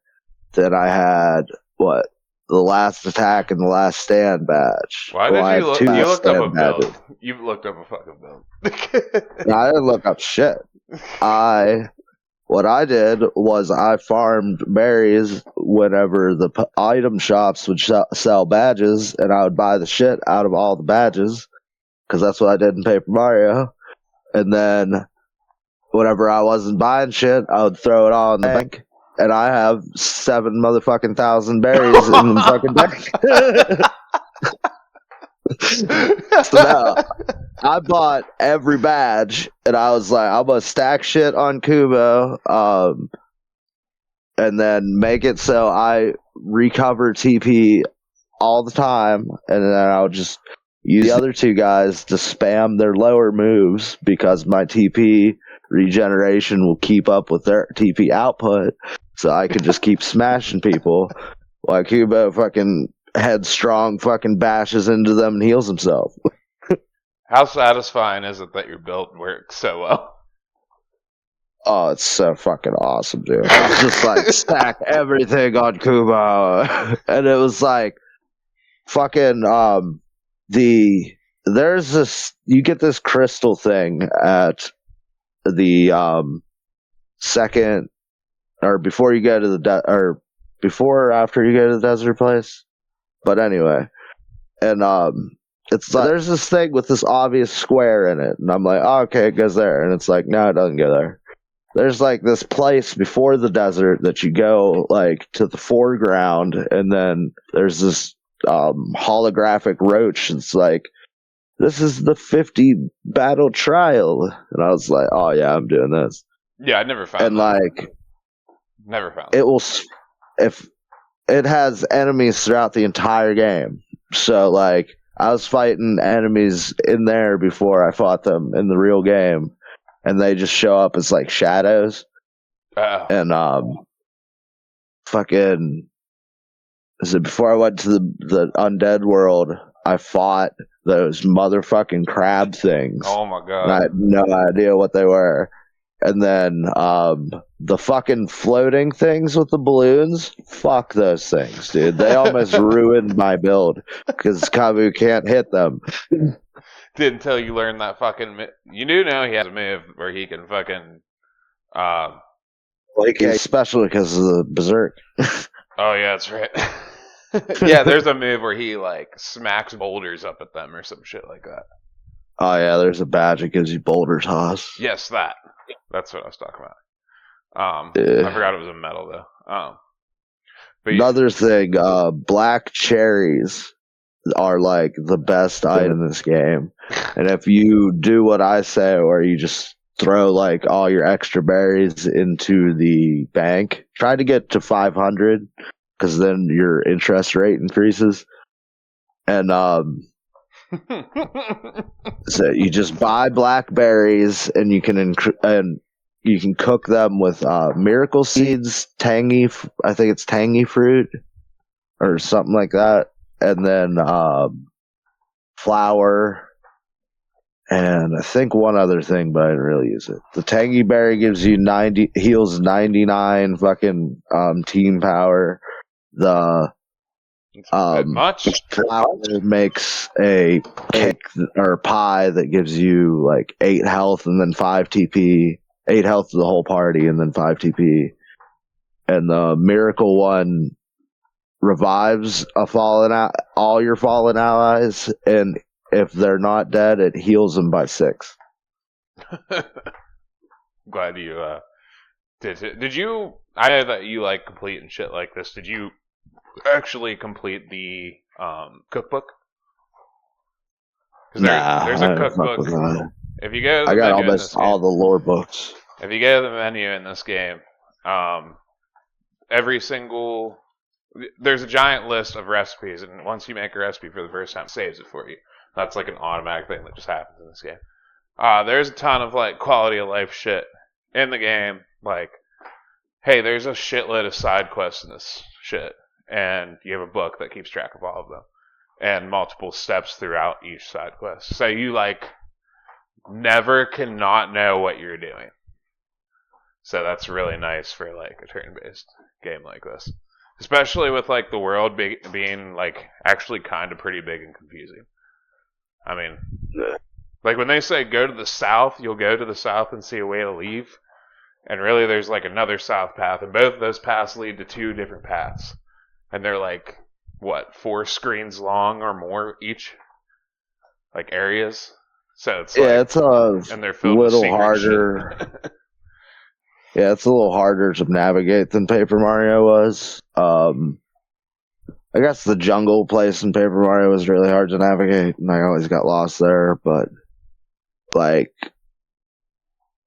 then I had the last attack and the last stand badge. Why did you look? You looked up a build. You've looked up a fucking build. No, I didn't look up shit. What I did was I farmed berries whenever the item shops would sell badges, and I would buy the shit out of all the badges, because that's what I did in Paper Mario. And then whenever I wasn't buying shit, I would throw it all in the bank. And I have 7 motherfucking thousand berries in the fucking bank. So now, I bought every badge, and I was like, I'm gonna stack shit on Kubo, and then make it so I recover TP all the time, and then I'll just use the other 2 guys to spam their lower moves, because my TP regeneration will keep up with their TP output, so I could just keep smashing people while Kubo fucking headstrong fucking bashes into them and heals himself. How satisfying is it that your build works so well? Oh, it's so fucking awesome, dude. I just like stack everything on Kubo. And it was like fucking there's this, you get this crystal thing at the second, or before you go to the before or after you go to the desert place. But anyway, and it's like there's this thing with this obvious square in it, and I'm like, oh, okay, it goes there, and it's like, no, it doesn't go there. There's like this place before the desert that you go like to the foreground, and then there's this holographic roach. It's like, this is the 50 battle trial, and I was like, oh yeah, I'm doing this. Yeah, I never found. And like, never found. It will if it has enemies throughout the entire game. So like, I was fighting enemies in there before I fought them in the real game, and they just show up as like shadows. And fucking, so before I went to the undead world, I fought those motherfucking crab things. Oh my god! And I had no idea what they were. And then the fucking floating things with the balloons, fuck those things, dude. They almost ruined my build because Kabu can't hit them. Didn't until you learn that fucking. You do know he has a move where he can fucking. Like, especially because of the Berserk. Oh yeah, that's right. Yeah, there's a move where he like smacks boulders up at them or some shit like that. Oh yeah, there's a badge that gives you boulder toss. Yes, that's what I was talking about. I forgot it was a metal though. But another thing, black cherries. are like the best item in this game. And if you do what I say, where you just throw like all your extra berries into the bank, try to get to 500 because then your interest rate increases. And so you just buy blackberries, and you can cook them with miracle seeds, I think it's tangy fruit or something like that, and then flour, and I think one other thing, but I didn't really use it. The tangy berry gives you heals 99 fucking team power. The much flour makes a cake or pie that gives you like 8 health and then 5 TP. 8 health to the whole party and then 5 TP. And the miracle one revives all your fallen allies, and if they're not dead, it heals them by 6. Glad you did you. I know that you like complete and shit like this. Did you actually complete the cookbook? Nah, there's a cookbook. If you go to the I got menu almost all the lore books. If you go to the menu in this game, every single there's a giant list of recipes, and once you make a recipe for the first time, it saves it for you. That's like an automatic thing that just happens in this game. There's a ton of like quality of life shit in the game. Like, hey, there's a shitload of side quests in this shit, and you have a book that keeps track of all of them, and multiple steps throughout each side quest. So you like never cannot know what you're doing. So that's really nice for like a turn-based game like this. Especially with like the world being like actually kind of pretty big and confusing. I mean, like when they say go to the south, you'll go to the south and see a way to leave. And really there's like another south path, and both of those paths lead to 2 different paths. And they're like, 4 screens long or more each? Like areas? So it's it's and they're filled with secret harder. Shit. Yeah, it's a little harder to navigate than Paper Mario was. I guess the jungle place in Paper Mario was really hard to navigate, and I always got lost there. But like,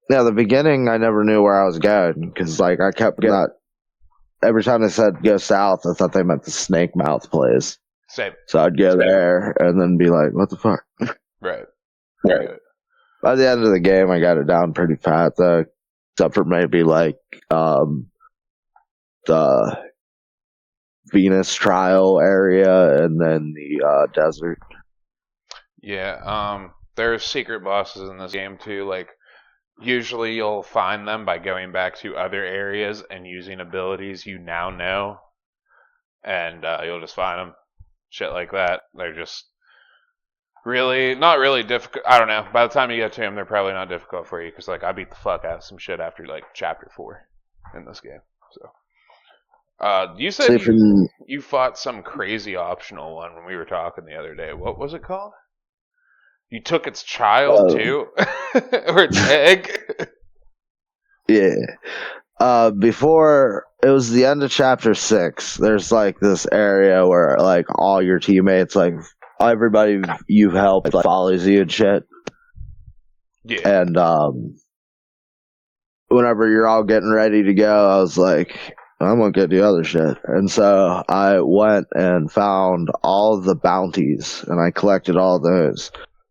yeah, the beginning I never knew where I was going because like I kept getting that. Every time they said go south, I thought they meant the Snake Mouth place. Same. So I'd go there and then be like, "What the fuck?" Right. By the end of the game, I got it down pretty pat though. Except for maybe like the Venus trial area and then the desert. Yeah, there's secret bosses in this game too. Like usually you'll find them by going back to other areas and using abilities you now know, and you'll just find them. Shit like that. They're just really not really difficult. I don't know. By the time you get to them, they're probably not difficult for you because like I beat the fuck out of some shit after like chapter 4 in this game. So, you said you fought some crazy optional one when we were talking the other day. What was it called? You took its child too, or its egg? Yeah. Before it was the end of chapter 6. There's like this area where like all your teammates like. Everybody you've helped like, follows you and shit. Yeah. And whenever you're all getting ready to go, I was like, I'm gonna get the other shit. And so I went and found all of the bounties, and I collected all those.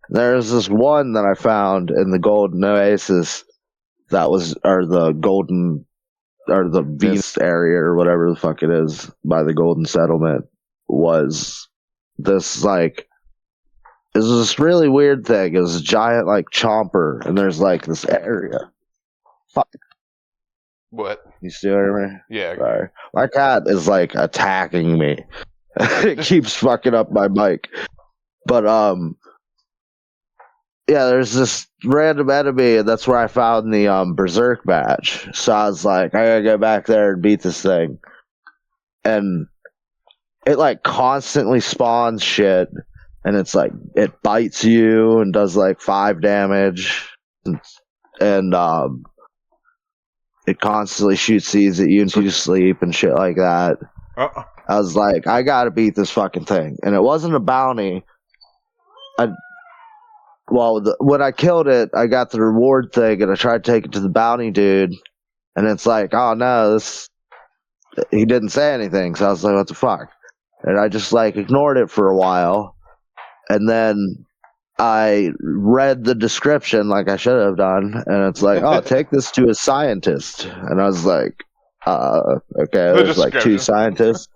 There's this one that I found in the Golden Oasis that was, or the Golden, or the Venus area, or whatever the fuck it is, by the Golden Settlement, was this like it was this really weird thing. It was a giant like chomper, and there's like this area. Fuck. What? You still hear me? Yeah. Sorry. My cat is like attacking me. It keeps fucking up my mic. But yeah, there's this random enemy, and that's where I found the Berserk badge. So I was like, I gotta go back there and beat this thing. And it like constantly spawns shit, and it's like it bites you and does like 5 damage, and it constantly shoots seeds at you until you sleep and shit like that. I was like, I gotta beat this fucking thing. And it wasn't a bounty. When I killed it, I got the reward thing, and I tried to take it to the bounty dude, and it's like, oh no, he didn't say anything. So I was like, what the fuck? And I just like ignored it for a while, and then I read the description like I should have done, and it's like, oh, take this to a scientist. And I was like, okay, there's like two scientists.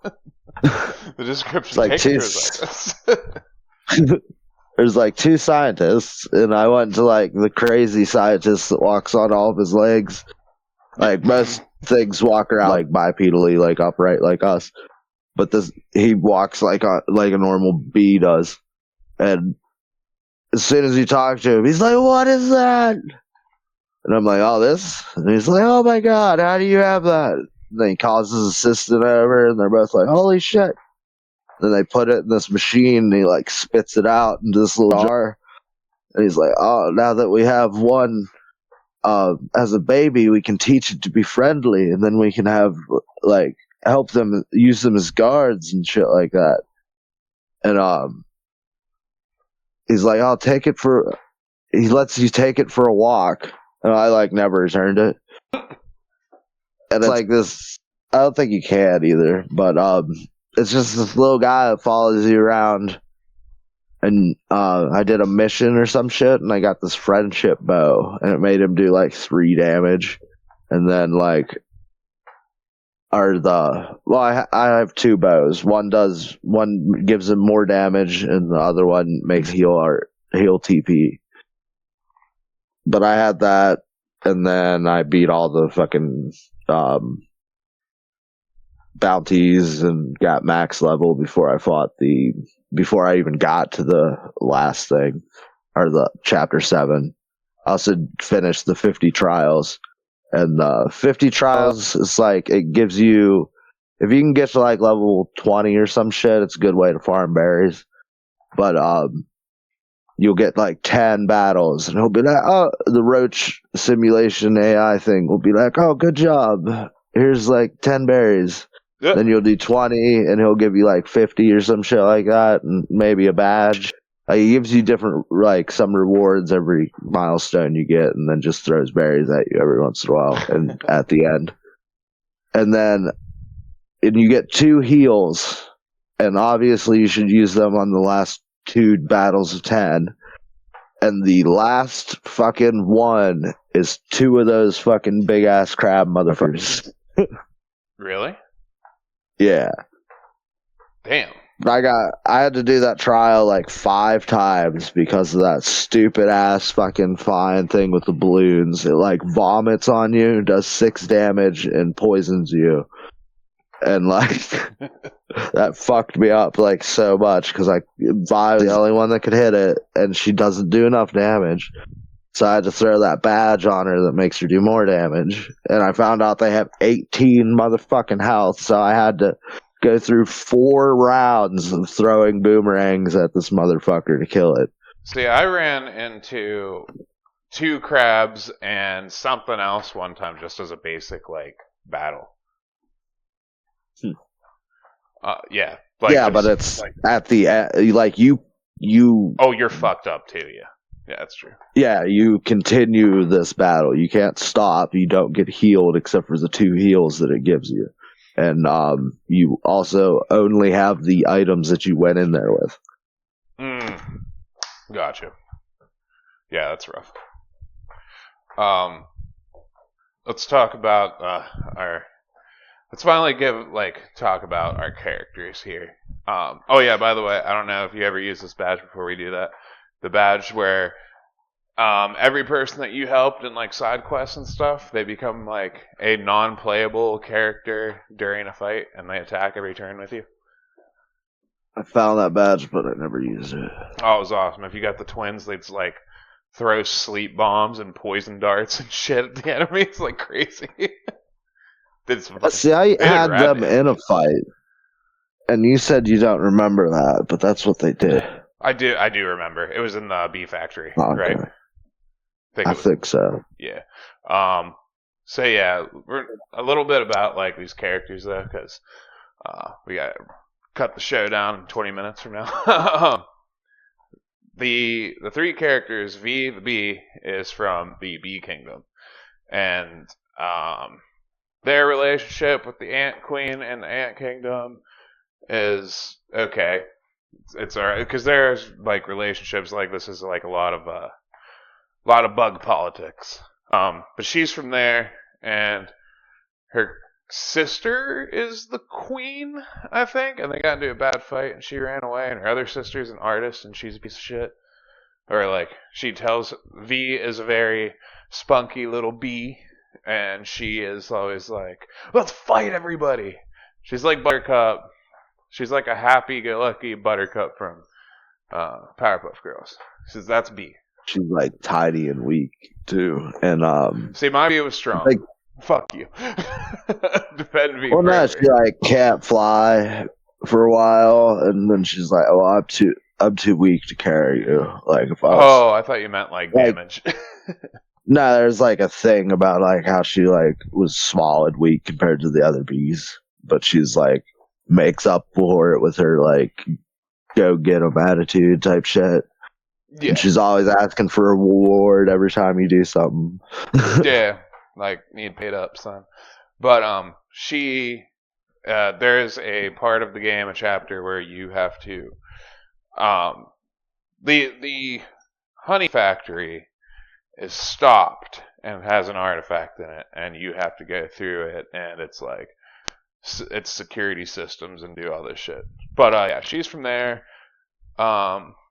The description like takes scientists. There's like two scientists, and I went to like the crazy scientist that walks on all of his legs. Like most things walk around like bipedally, like upright like us, but he walks like a normal bee does. And as soon as you talk to him, he's like, "What is that?" And I'm like, "Oh, this." And he's like, "Oh my god, how do you have that?" And then he calls his assistant over, and they're both like, "Holy shit!" Then they put it in this machine, and he like spits it out into this little jar. And he's like, "Oh, now that we have one as a baby, we can teach it to be friendly, and then we can have like help them use them as guards and shit like that." And he's like, "I'll take it for." He lets you take it for a walk, and I like never returned it. And it's like this. I don't think you can either, but it's just this little guy that follows you around. And I did a mission or some shit, and I got this friendship bow, and it made him do like 3 damage. And then like, I have 2 bows. One gives him more damage, and the other one makes heal TP. But I had that, and then I beat all the fucking bounties and got max level before I even got to the last thing, or the chapter 7. I also finished the 50 trials, and the 50 trials is like, it gives you, if you can get to like level 20 or some shit, it's a good way to farm berries. But you'll get like 10 battles, and he'll be like, oh, the roach simulation AI thing will be like, oh, good job, here's like 10 berries. Yep. Then you'll do 20, and he'll give you like 50 or some shit like that, and maybe a badge. He gives you different, like, some rewards every milestone you get, and then just throws berries at you every once in a while, and at the end. And then, you get 2 heals, and obviously you should use them on the last 2 battles of 10. And the last fucking one is 2 of those fucking big ass crab motherfuckers. Really? Yeah. Damn. I had to do that trial like 5 times because of that stupid ass fucking flying thing with the balloons. It like vomits on you, does 6 damage, and poisons you. And like, that fucked me up like so much because Vi was the only one that could hit it, and she doesn't do enough damage. So I had to throw that badge on her that makes her do more damage. And I found out they have 18 motherfucking health, so I had to go through 4 rounds of throwing boomerangs at this motherfucker to kill it. See, I ran into 2 crabs and something else one time just as a basic, like, battle. Yeah. Like, yeah, but it's like, at the end, like, you... Oh, you're fucked up too, yeah. Yeah, that's true. Yeah, you continue this battle. You can't stop. You don't get healed except for the 2 heals that it gives you. And you also only have the items that you went in there with. Gotcha. Yeah, that's rough. Let's talk about let's finally talk about our characters here. Oh yeah, by the way, I don't know if you ever use this badge before we do that. The badge where every person that you helped in like side quests and stuff, they become like a non-playable character during a fight, and they attack every turn with you. I found that badge, but I never used it. Oh, it was awesome. If you got the twins, they'd like throw sleep bombs and poison darts and shit at the enemies like crazy. See, I had them in a fight, and you said you don't remember that, but that's what they did. I do remember. It was in the bee factory, right? I think so. Yeah. So yeah, we're a little bit about like these characters though, because We got to cut the show down in 20 minutes from now. The three characters, V the bee is from the Bee Kingdom, and their relationship with the Ant Queen and the Ant Kingdom is okay. It's alright because there's like relationships like this is like a lot of bug politics. But she's from there, and her sister is the queen, I think, and they got into a bad fight, and she ran away, and her other sister's an artist, and she's a piece of shit. Or like she tells V is a very spunky little bee, and she is always like, "Let's fight everybody." She's like Buttercup. She's like a happy-go-lucky Buttercup from Powerpuff Girls. She says that's B. She's like tiny and weak too, and See, my view was strong. like, fuck you. Defend me. well, no, she like can't fly for a while, and then she's like, "Oh, I'm too weak to carry you." Like if I was, Oh, I thought you meant like damage. no, there's like a thing about like how she like was small and weak compared to the other bees, but she's like makes up for it with her like go get 'em attitude type shit. Yeah. And she's always asking for a reward every time you do something. Yeah, like need paid up, son. But she there's a part of the game, a chapter where you have to the honey factory is stopped and has an artifact in it, and you have to go through it, and it's like it's security systems and do all this shit. But yeah, she's from there.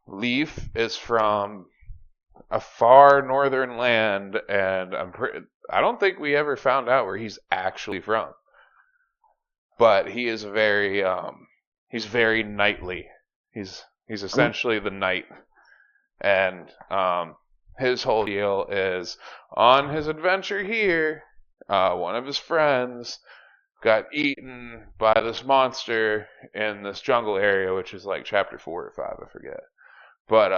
Leaf is from a far northern land, and I don't think we ever found out where he's actually from. But he is he's very knightly. He's essentially the knight, and his whole deal is on his adventure here. One of his friends got eaten by this monster in this jungle area, which is like chapter 4 or 5, I forget. But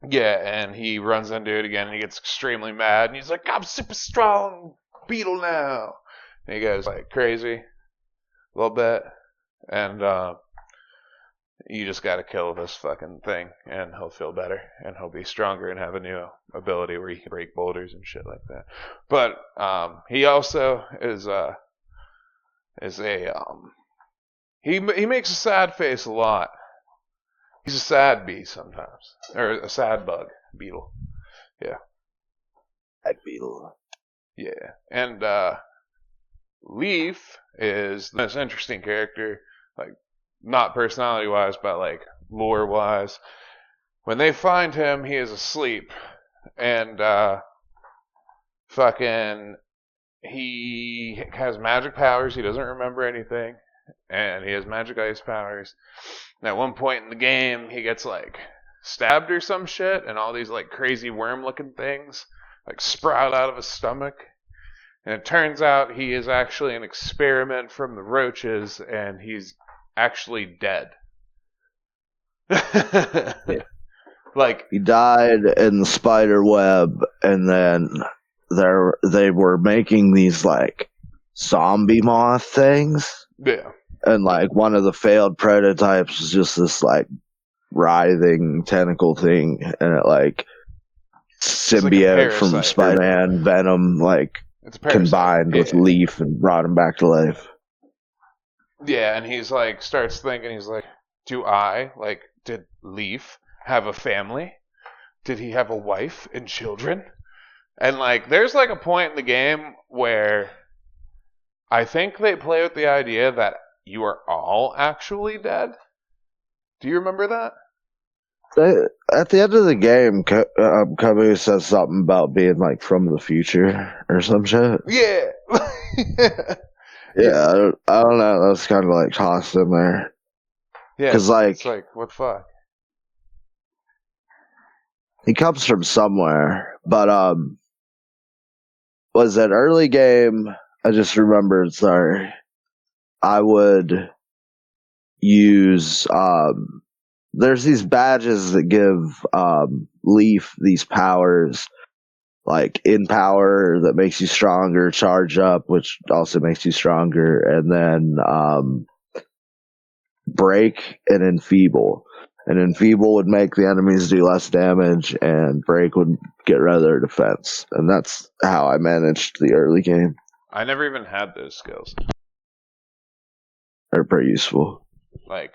yeah, and he runs into it again, and he gets extremely mad, and he's like, "I'm super strong beetle now," and he goes like crazy a little bit, and you just gotta kill this fucking thing, and he'll feel better, and he'll be stronger, and have a new ability where he can break boulders and shit like that. But he also is he makes a sad face a lot. He's a sad bee sometimes, or a sad bug beetle. Yeah, That beetle. yeah, and Leaf is the most interesting character, like not personality wise, but like lore wise. When they find him, he is asleep, and fucking he has magic powers. He doesn't remember anything, and he has magic ice powers. And at one point in the game, he gets like stabbed or some shit, and all these like crazy worm-looking things like sprout out of his stomach. And it turns out he is actually an experiment from the roaches, and he's actually dead. Yeah. Like He died in the spider web, and then they were making these like zombie moth things, yeah, and like one of the failed prototypes was just this like writhing tentacle thing, and it like symbiote from parasite. Spider-Man Venom like it's a parasite. combined with Yeah. Leaf and brought him back to life. Yeah, and he's like starts thinking, he's like, did Leaf have a family? Did he have a wife and children? And like there's like a point in the game where I think they play with the idea that you are all actually dead. Do you remember that? At the end of the game, Kobe says something about being like from the future or some shit. Yeah. Yeah, I don't know. That's kind of like tossed in there. Yeah, 'Cause, like- it's like, what the fuck? He comes from somewhere, but was it early game? I just remembered. Sorry, I would use there's these badges that give Leaf these powers like in power that makes you stronger, charge up, which also makes you stronger, and then break and enfeeble. And enfeeble would make the enemies do less damage, and break would get rid of their defense. And that's how I managed the early game. I never even had those skills. They're pretty useful. Like,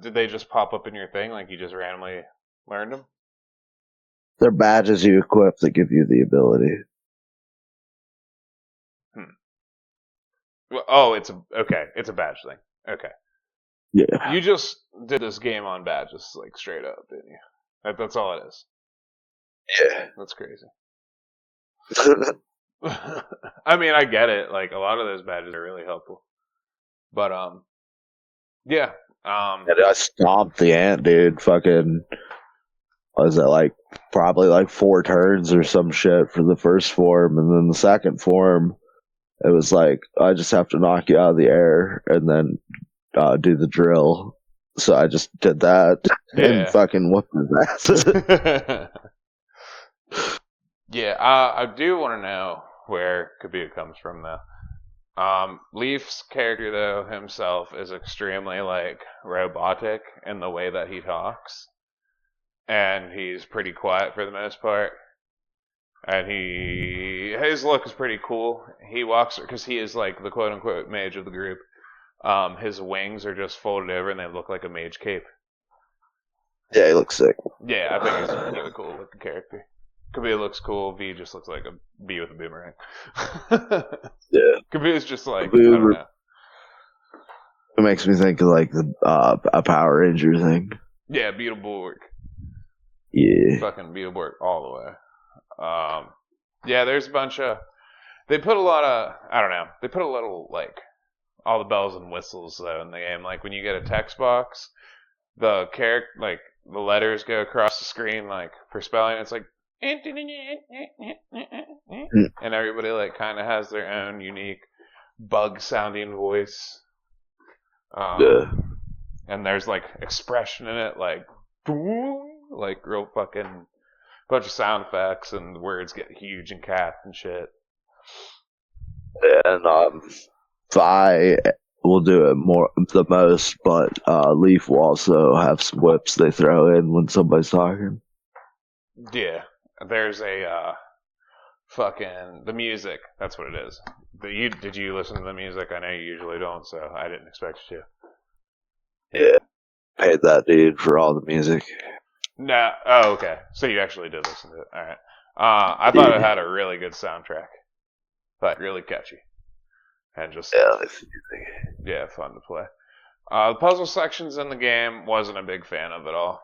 did they just pop up in your thing? Like you just randomly learned them? They're badges you equip that give you the ability. Well, it's a badge thing. Okay. Yeah. You just did this game on badges, like straight up, didn't you? That's all it is. Yeah. That's crazy. I mean, I get it. Like a lot of those badges are really helpful. But yeah. And I stomped the ant, dude. Fucking, what was that, like, probably like 4 turns or some shit for the first form, and then the second form, it was like, I just have to knock you out of the air and then do the drill. So I just did that and fucking whooped his ass. Yeah, I do want to know where Kabuya comes from, though. Leaf's character, though, himself is extremely, like, robotic in the way that he talks. And he's pretty quiet for the most part. And his look is pretty cool. He walks, because he is, like, the quote-unquote mage of the group. His wings are just folded over and they look like a mage cape. Yeah, he looks sick. Yeah, I think he's a really cool looking character. Kabuya looks cool. V just looks like a bee with a boomerang. Yeah. Kabuya's just like, Kabuya, I don't know. It makes me think of like a Power Ranger thing. Yeah, Beetleborg. Yeah. Fucking Beetleborg all the way. Yeah, there's a bunch of... They put a lot of... I don't know. They put a little, like, all the bells and whistles, though, in the game. Like, when you get a text box, the character, like, the letters go across the screen, like, for spelling. It's like... And everybody, like, kind of has their own unique bug-sounding voice. Yeah. And there's, like, expression in it, like... Like, real fucking... bunch of sound effects, and the words get huge and cat and shit. And Vi will do it the most, but Leaf will also have some whips they throw in when somebody's talking. Yeah, there's a fucking the music. That's what it is. Did you listen to the music? I know you usually don't, so I didn't expect you to. Yeah, paid that dude for all the music. No, oh okay. So you actually did listen to it. All right. I thought it had a really good soundtrack, like really catchy, and just fun to play. The puzzle sections in the game wasn't a big fan of at all.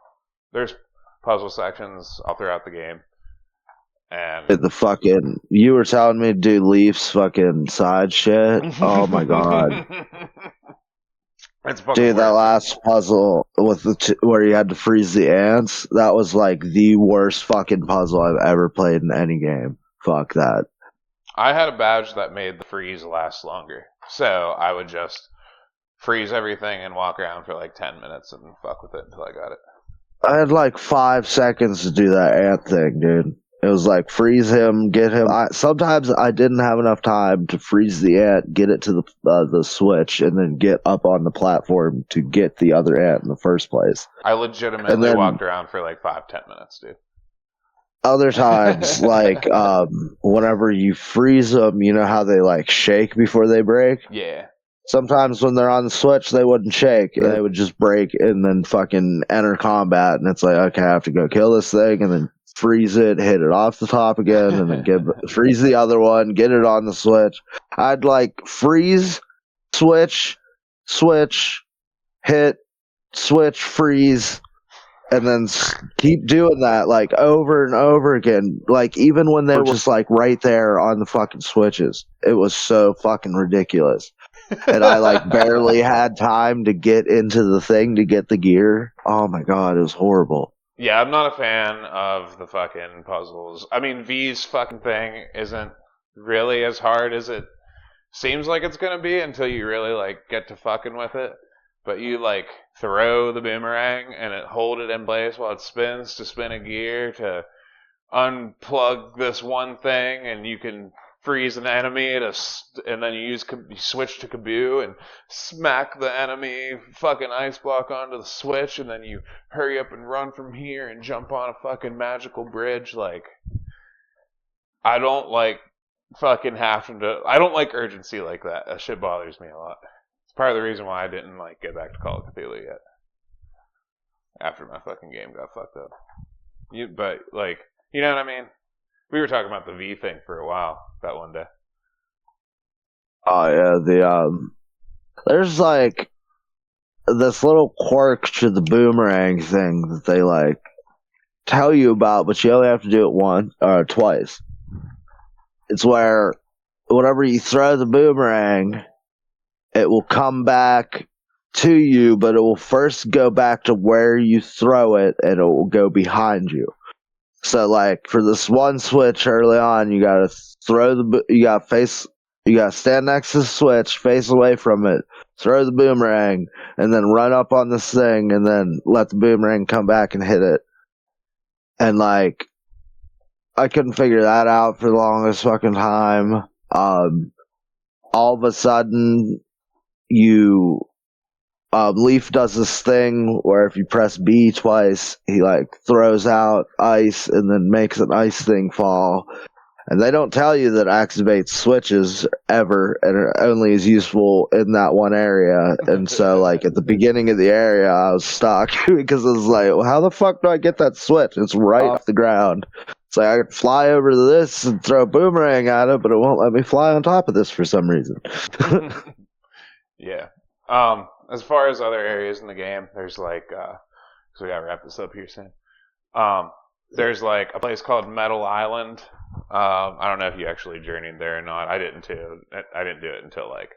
There's puzzle sections all throughout the game, and you were telling me to do Leaf's fucking side shit. Oh my god. Dude, that last puzzle with where you had to freeze the ants, that was like the worst fucking puzzle I've ever played in any game. Fuck that. I had a badge that made the freeze last longer, so I would just freeze everything and walk around for like 10 minutes and fuck with it until I got it. I had like 5 seconds to do that ant thing, dude. It was like freeze him, get him. Sometimes I didn't have enough time to freeze the ant, get it to the switch, and then get up on the platform to get the other ant in the first place. I legitimately walked around for like 5-10 minutes, dude. Other times, like whenever you freeze them, you know how they like shake before they break? Yeah. Sometimes when they're on the switch, they wouldn't shake, and they would just break and then fucking enter combat, and it's like, okay, I have to go kill this thing, and then freeze it, hit it off the top again, and then freeze the other one, get it on the switch. I'd like freeze, switch, hit, switch, freeze, and then keep doing that like over and over again. Like even when they were just like right there on the fucking switches, it was so fucking ridiculous. And I like barely had time to get into the thing to get the gear. Oh my god, it was horrible. Yeah, I'm not a fan of the fucking puzzles. I mean, V's fucking thing isn't really as hard as it seems like it's gonna be until you really like get to fucking with it. but you like throw the boomerang and it hold it in place while it spins to spin a gear to unplug this one thing, and you can freeze an enemy and then you switch to Kaboo and smack the enemy fucking ice block onto the switch, and then you hurry up and run from here and jump on a fucking magical bridge. Like, I don't like fucking having to. I don't like urgency like that. That shit bothers me a lot. It's part of the reason why I didn't like get back to Call of Cthulhu yet. After my fucking game got fucked up. But like, you know what I mean? We were talking about the V thing for a while that one day. Oh yeah, there's like this little quirk to the boomerang thing that they like tell you about, but you only have to do it once or twice. It's where whenever you throw the boomerang, it will come back to you, but it will first go back to where you throw it, and it will go behind you. So, like, for this one switch early on, you gotta you gotta stand next to the switch, face away from it, throw the boomerang, and then run up on this thing, and then let the boomerang come back and hit it. And, like, I couldn't figure that out for the longest fucking time. All of a sudden, Leaf does this thing where if you press B twice, he like throws out ice and then makes an ice thing fall. And they don't tell you that activates switches ever and are only is useful in that one area. And so, like, at the beginning of the area, I was stuck because I was like, well, how the fuck do I get that switch? It's right off the ground. It's like I could fly over to this and throw a boomerang at it, but it won't let me fly on top of this for some reason. Yeah. As far as other areas in the game, there's like, so we gotta wrap this up here soon. There's like a place called Metal Island. I don't know if you actually journeyed there or not. I didn't too. I didn't do it until like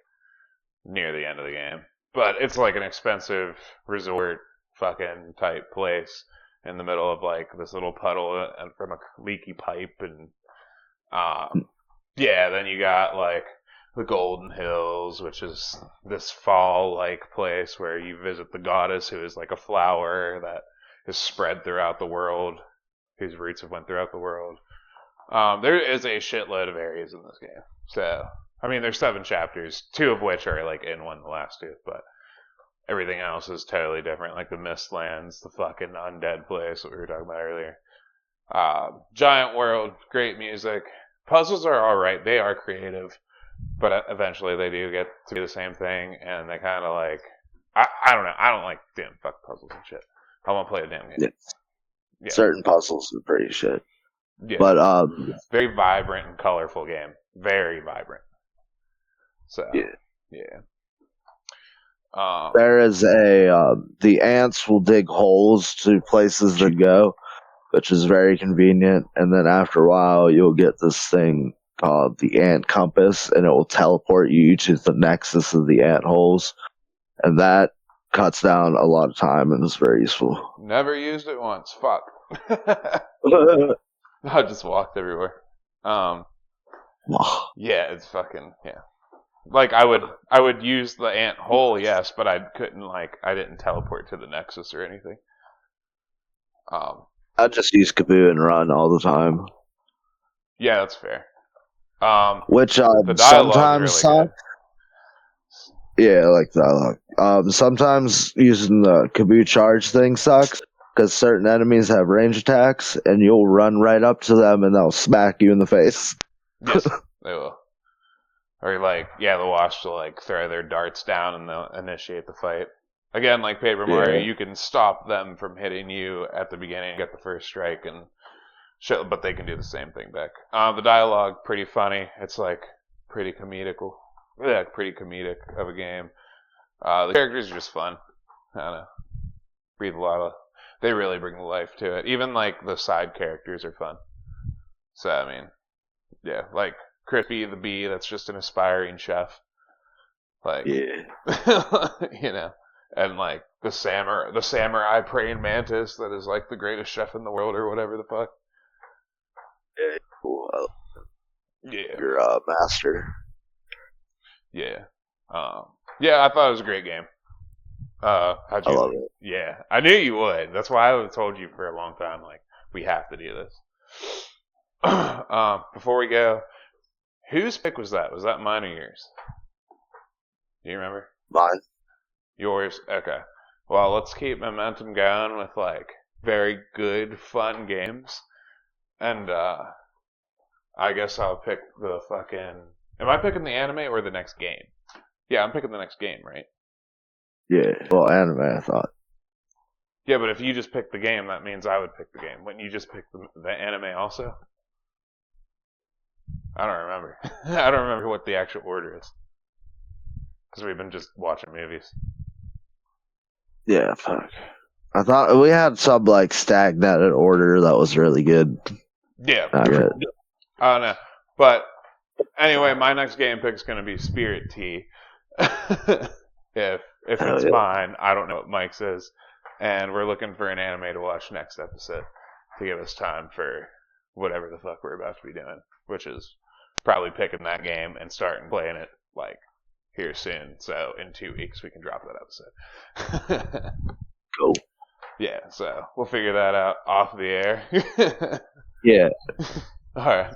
near the end of the game. But it's like an expensive resort fucking type place in the middle of like this little puddle and from a leaky pipe, and yeah, then you got like the Golden Hills, which is this fall-like place where you visit the goddess, who is like a flower that is spread throughout the world, whose roots have went throughout the world. There is a shitload of areas in this game. So, I mean, there's 7 chapters, 2 of which are like in one, the last 2, but everything else is totally different. Like the Mistlands, the fucking undead place that we were talking about earlier. Giant world, great music. Puzzles are alright. They are creative. But eventually they do get to be the same thing, and they kind of like, I don't know, I don't like damn fuck puzzles and shit. I want to play a damn game. Yeah. Certain puzzles are pretty shit. Yeah. But, very vibrant and colorful game. Very vibrant. So, yeah. There is the ants will dig holes to places to go, which is very convenient, and then after a while you'll get this thing called the ant compass, and it will teleport you to the nexus of the ant holes, and that cuts down a lot of time and is very useful. Never used it once. Fuck. I just walked everywhere. Yeah, it's fucking, yeah. Like, I would use the ant hole, yes, but I didn't teleport to the nexus or anything. I just use Kaboo and run all the time. Yeah, that's fair. Which the sometimes really sucks. Yeah, I like dialogue. Sometimes using the Kaboo charge thing sucks because certain enemies have range attacks, and you'll run right up to them and they'll smack you in the face. Yes, they will. Or like, yeah, the Wasp will like throw their darts down and they'll initiate the fight. Again, like Paper Mario, you can stop them from hitting you at the beginning, get the first strike, and shit, but they can do the same thing back. The dialogue, pretty funny. It's like pretty comedical. Yeah, pretty comedic of a game. The characters are just fun. I don't know. They really bring the life to it. Even like the side characters are fun. So, I mean, yeah, like Crispy the Bee, that's just an aspiring chef. Like, yeah. You know, and like the samurai praying mantis that is like the greatest chef in the world or whatever the fuck. Yeah, cool. Yeah. You're a master. Yeah. Yeah, I thought it was a great game. How'd I you? love it. Yeah, I knew you would. That's why I told you for a long time. Like, we have to do this. Before we go, whose pick was that? Was that mine or yours? Do you remember? Mine. Yours. Okay. Well, let's keep momentum going with like very good, fun games, and I guess I'll pick the fucking. Am I picking the anime or the next game? Yeah, I'm picking the next game, right? Yeah. Well, anime, I thought. Yeah, but if you just pick the game, that means I would pick the game. Wouldn't you just pick the anime also? I don't remember. I don't remember what the actual order is. Because we've been just watching movies. Yeah, fuck. I thought we had some like stagnated order that was really good. Yeah. I get. I don't know. But anyway, my next game pick is going to be Spirit Tea. if Hell it's yeah. mine, I don't know what Mike's is. And we're looking for an anime to watch next episode to give us time for whatever the fuck we're about to be doing, which is probably picking that game and starting playing it like here soon. So in 2 weeks we can drop that episode. Cool. Yeah, so we'll figure that out off the air. Yeah. All right.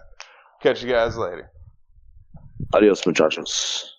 Catch you guys later. Adios, muchachos.